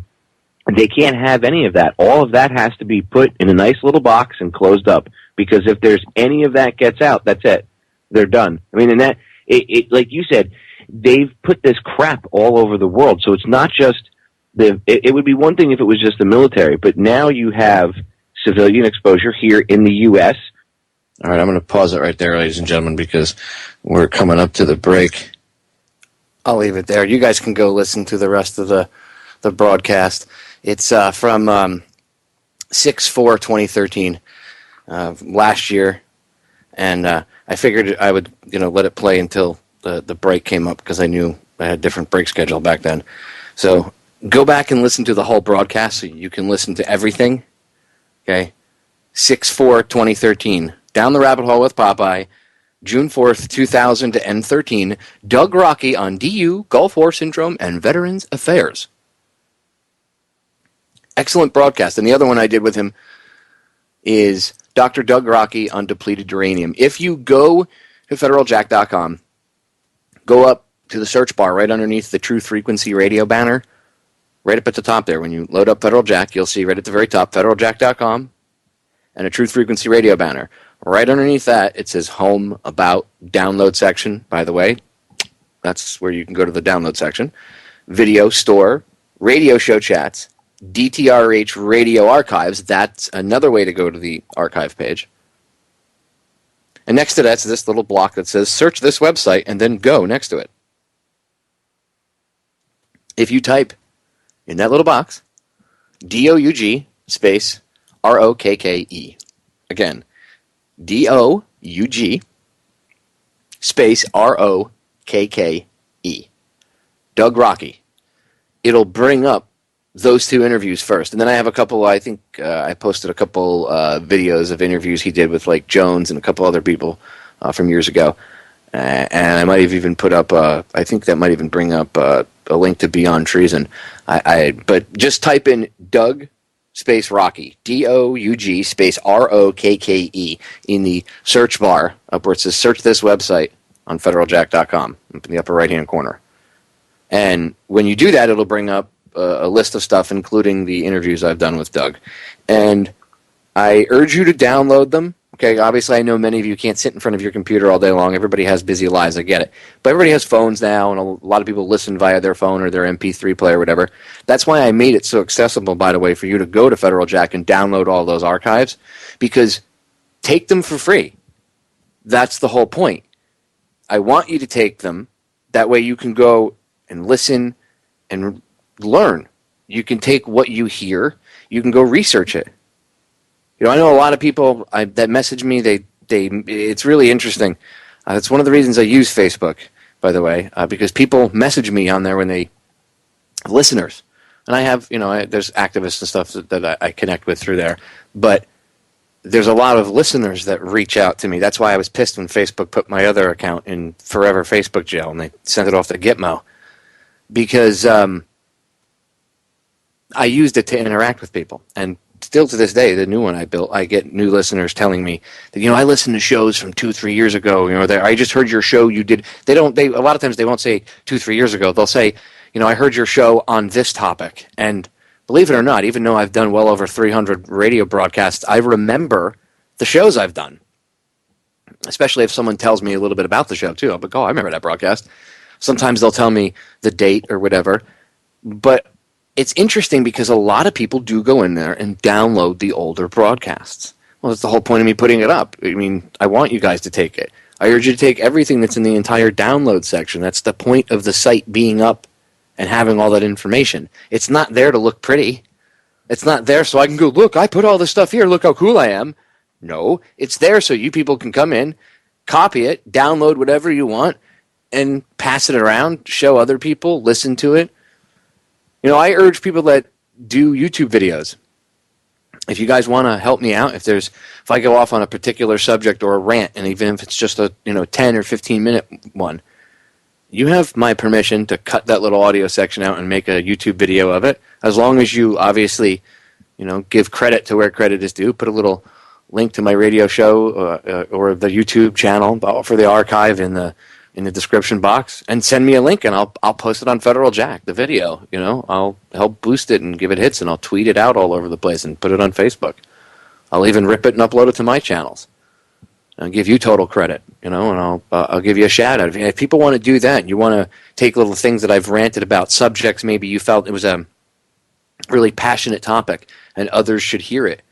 they can't have any of that. All of that has to be put in a nice little box and closed up, because if there's any of that gets out, that's it. They're done. I mean, and that, like you said, they've put this crap all over the world. So it's not just it would be one thing if it was just the military, but now you have civilian exposure here in the U.S. All right, I'm going to pause it right there, ladies and gentlemen, because we're coming up to the break. I'll leave it there. You guys can go listen to the rest of the broadcast. It's from 6/4/2013, last year, and I figured I would let it play until the break came up, because I knew I had a different break schedule back then. So go back and listen to the whole broadcast so you can listen to everything. Okay, 6/4/2013, Down the Rabbit Hole with Popeye, June 4th, 2013. Doug Rocky on DU, Gulf War Syndrome, and Veterans Affairs. Excellent broadcast. And the other one I did with him is Dr. Doug Rocky on depleted uranium. If you go to federaljack.com, go up to the search bar right underneath the True Frequency Radio banner, right up at the top there. When you load up Federal Jack, you'll see right at the very top, federaljack.com, and a Truth Frequency Radio banner. Right underneath that, it says Home, About, Download section, by the way. That's where you can go to the download section. Video, Store, Radio Show Chats, DTRH Radio Archives. That's another way to go to the archive page. And next to that's this little block that says search this website and then go next to it. If you type in that little box, DOUG space ROKKE. Again, DOUG space ROKKE. Doug Rocky. It'll bring up those two interviews first. And then I have a couple, I think I posted a couple videos of interviews he did with like Jones and a couple other people from years ago. And I might have even put up, I think that might even bring up a link to Beyond Treason. But just type in Doug space Rocky, DOUG space ROKKE in the search bar up where it says search this website on federaljack.com up in the upper right-hand corner. And when you do that, it'll bring up a list of stuff, including the interviews I've done with Doug. And I urge you to download them. Okay, obviously I know many of you can't sit in front of your computer all day long. Everybody has busy lives, I get it. But everybody has phones now, and a lot of people listen via their phone or their MP3 player or whatever. That's why I made it so accessible, by the way, for you to go to Federal Jack and download all those archives, because take them for free. That's the whole point. I want you to take them. That way you can go and listen and learn. You can take what you hear. You can go research it. You know, I know a lot of people that message me. It's really interesting. It's one of the reasons I use Facebook, by the way, because people message me on there when listeners, and I have, there's activists and stuff that I connect with through there, but there's a lot of listeners that reach out to me. That's why I was pissed when Facebook put my other account in forever Facebook jail and they sent it off to Gitmo, because I used it to interact with people. And still to this day, the new one I built, I get new listeners telling me that, I listened to shows from 2-3 years ago. I just heard your show you did. A lot of times they won't say 2-3 years ago. They'll say, I heard your show on this topic. And believe it or not, even though I've done well over 300 radio broadcasts, I remember the shows I've done. Especially if someone tells me a little bit about the show too. I'll be like, I remember that broadcast. Sometimes they'll tell me the date or whatever. But it's interesting because a lot of people do go in there and download the older broadcasts. Well, that's the whole point of me putting it up. I mean, I want you guys to take it. I urge you to take everything that's in the entire download section. That's the point of the site being up and having all that information. It's not there to look pretty. It's not there so I can go, look, I put all this stuff here. Look how cool I am. No, it's there so you people can come in, copy it, download whatever you want, and pass it around, show other people, listen to it. I urge people that do YouTube videos, if you guys want to help me out, if I go off on a particular subject or a rant, and even if it's just a 10 or 15 minute one, you have my permission to cut that little audio section out and make a YouTube video of it, as long as you obviously, give credit to where credit is due. Put a little link to my radio show or the YouTube channel for the archive in the description box, and send me a link, and I'll post it on Federal Jack, the video. I'll help boost it and give it hits, and I'll tweet it out all over the place and put it on Facebook. I'll even rip it and upload it to my channels. I'll give you total credit, and I'll give you a shout out. If people want to do that, you want to take little things that I've ranted about, subjects maybe you felt it was a really passionate topic and others should hear it,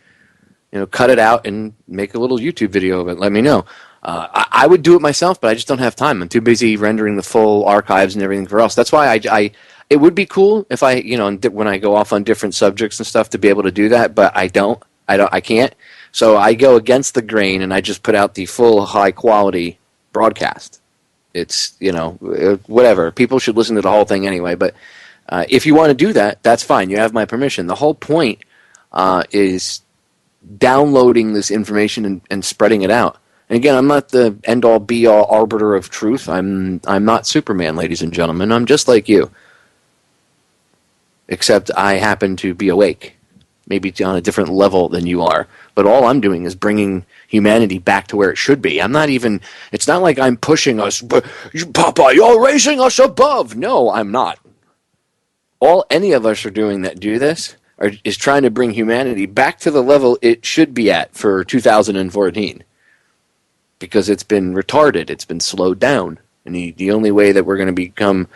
cut it out and make a little YouTube video of it. Let me know. I would do it myself, but I just don't have time. I'm too busy rendering the full archives and everything else. That's why it would be cool if I, when I go off on different subjects and stuff, to be able to do that, but I can't. So I go against the grain and I just put out the full high quality broadcast. It's, whatever. People should listen to the whole thing anyway, but if you want to do that, that's fine. You have my permission. The whole point is downloading this information and spreading it out. And again, I'm not the end-all, be-all arbiter of truth. I'm not Superman, ladies and gentlemen. I'm just like you. Except I happen to be awake. Maybe on a different level than you are. But all I'm doing is bringing humanity back to where it should be. It's not like I'm pushing us, but Popeye, you're raising us above. No, I'm not. All any of us are doing that do this is trying to bring humanity back to the level it should be at for 2014. Because it's been retarded, it's been slowed down. And the only way that we're going to become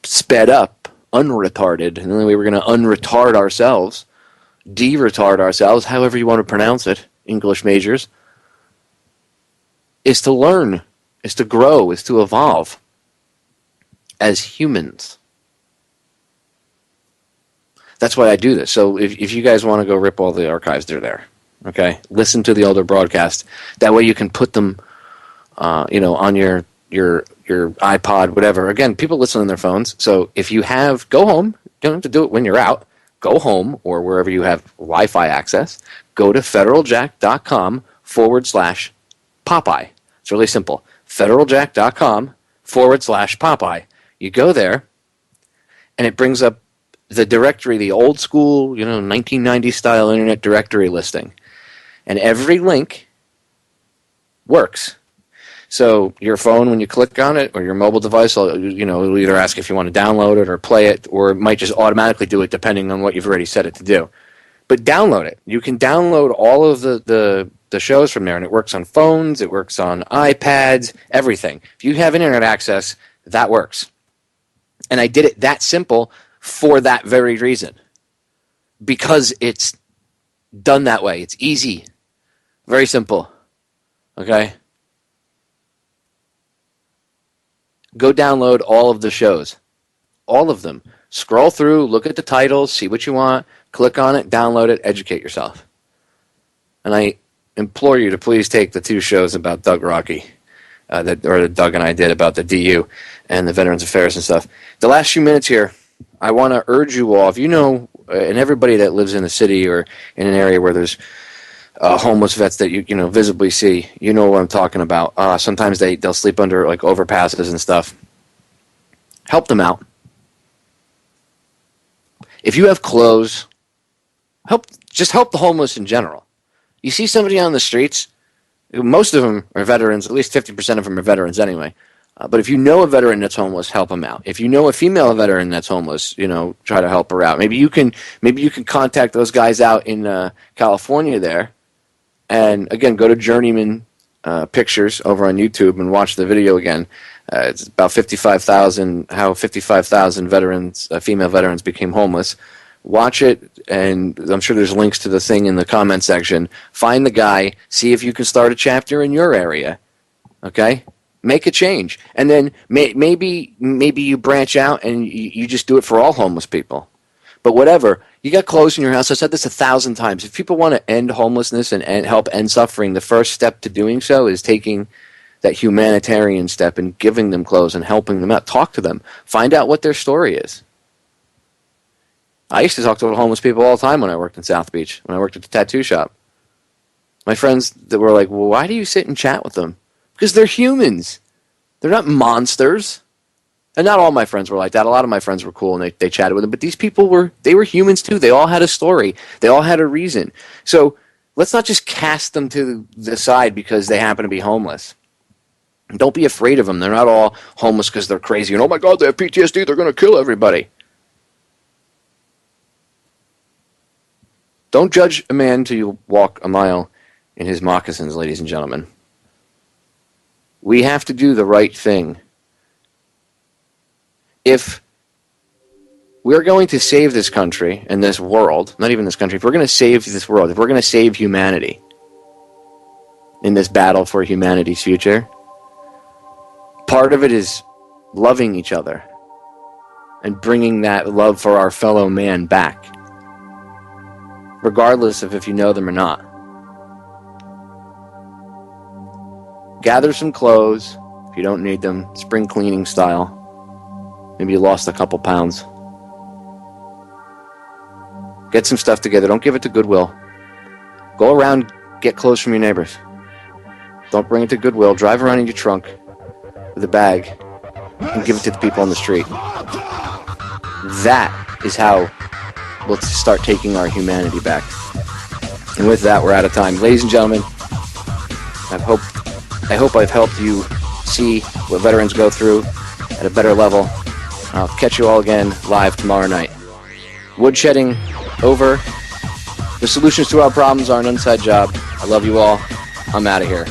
sped up, unretarded, and the only way we're going to unretard ourselves, de-retard ourselves, however you want to pronounce it, English majors, is to learn, is to grow, is to evolve as humans. That's why I do this. So if you guys want to go rip all the archives, they're there. Okay? Listen to the older broadcast. That way you can put them on your iPod, whatever. Again, people listen on their phones. So if you go home. You don't have to do it when you're out. Go home or wherever you have Wi-Fi access. Go to federaljack.com/Popeye. It's really simple. federaljack.com/Popeye. You go there, and it brings up the directory, the old school, 1990 style internet directory listing. And every link works. So your phone, when you click on it, or your mobile device, it'll either ask if you want to download it or play it, or it might just automatically do it depending on what you've already set it to do. But download it. You can download all of the shows from there, and it works on phones, it works on iPads, everything. If you have internet access, that works. And I did it that simple for that very reason. Because it's done that way. It's easy. Very simple. Okay? Go download all of the shows. All of them. Scroll through, look at the titles, see what you want, click on it, download it, educate yourself. And I implore you to please take the 2 shows about Doug Rocky, that Doug and I did about the DU and the Veterans Affairs and stuff. The last few minutes here, I want to urge you all, if you know, and everybody that lives in a city or in an area where there's homeless vets that you visibly see, you know what I'm talking about. Sometimes they'll sleep under like overpasses and stuff. Help them out. If you have clothes, help the homeless in general. You see somebody on the streets, most of them are veterans, at least 50% of them are veterans anyway. But if you know a veteran that's homeless, help them out. If you know a female veteran that's homeless, try to help her out. Maybe you can contact those guys out in California there. And again, go to Journeyman Pictures over on YouTube and watch the video again. It's about 55,000, how 55,000 veterans, female veterans, became homeless. Watch it, and I'm sure there's links to the thing in the comment section. Find the guy, see if you can start a chapter in your area. Okay? Make a change. And then maybe you branch out and you just do it for all homeless people. But whatever. You got clothes in your house. I've said this 1,000 times. If people want to end homelessness and help end suffering, the first step to doing so is taking that humanitarian step and giving them clothes and helping them out. Talk to them. Find out what their story is. I used to talk to homeless people all the time when I worked in South Beach, when I worked at the tattoo shop. My friends that were like, well, why do you sit and chat with them? Because they're humans. They're not monsters. And not all my friends were like that. A lot of my friends were cool and they chatted with them. But these people were humans too. They all had a story. They all had a reason. So let's not just cast them to the side because they happen to be homeless. Don't be afraid of them. They're not all homeless because they're crazy. And oh my God, they have PTSD. They're going to kill everybody. Don't judge a man till you walk a mile in his moccasins, ladies and gentlemen. We have to do the right thing. If we're going to save this country and this world, not even this country, if we're going to save this world, if we're going to save humanity in this battle for humanity's future, part of it is loving each other and bringing that love for our fellow man back, regardless of if you know them or not. Gather some clothes if you don't need them, spring cleaning style. Maybe you lost a couple pounds. Get some stuff together. Don't give it to Goodwill. Go around, get clothes from your neighbors. Don't bring it to Goodwill. Drive around in your trunk with a bag and give it to the people on the street. That is how we'll start taking our humanity back. And with that, we're out of time. Ladies and gentlemen, I hope I've helped you see what veterans go through at a better level. I'll catch you all again live tomorrow night. Woodshedding over. The solutions to our problems are an inside job. I love you all. I'm out of here.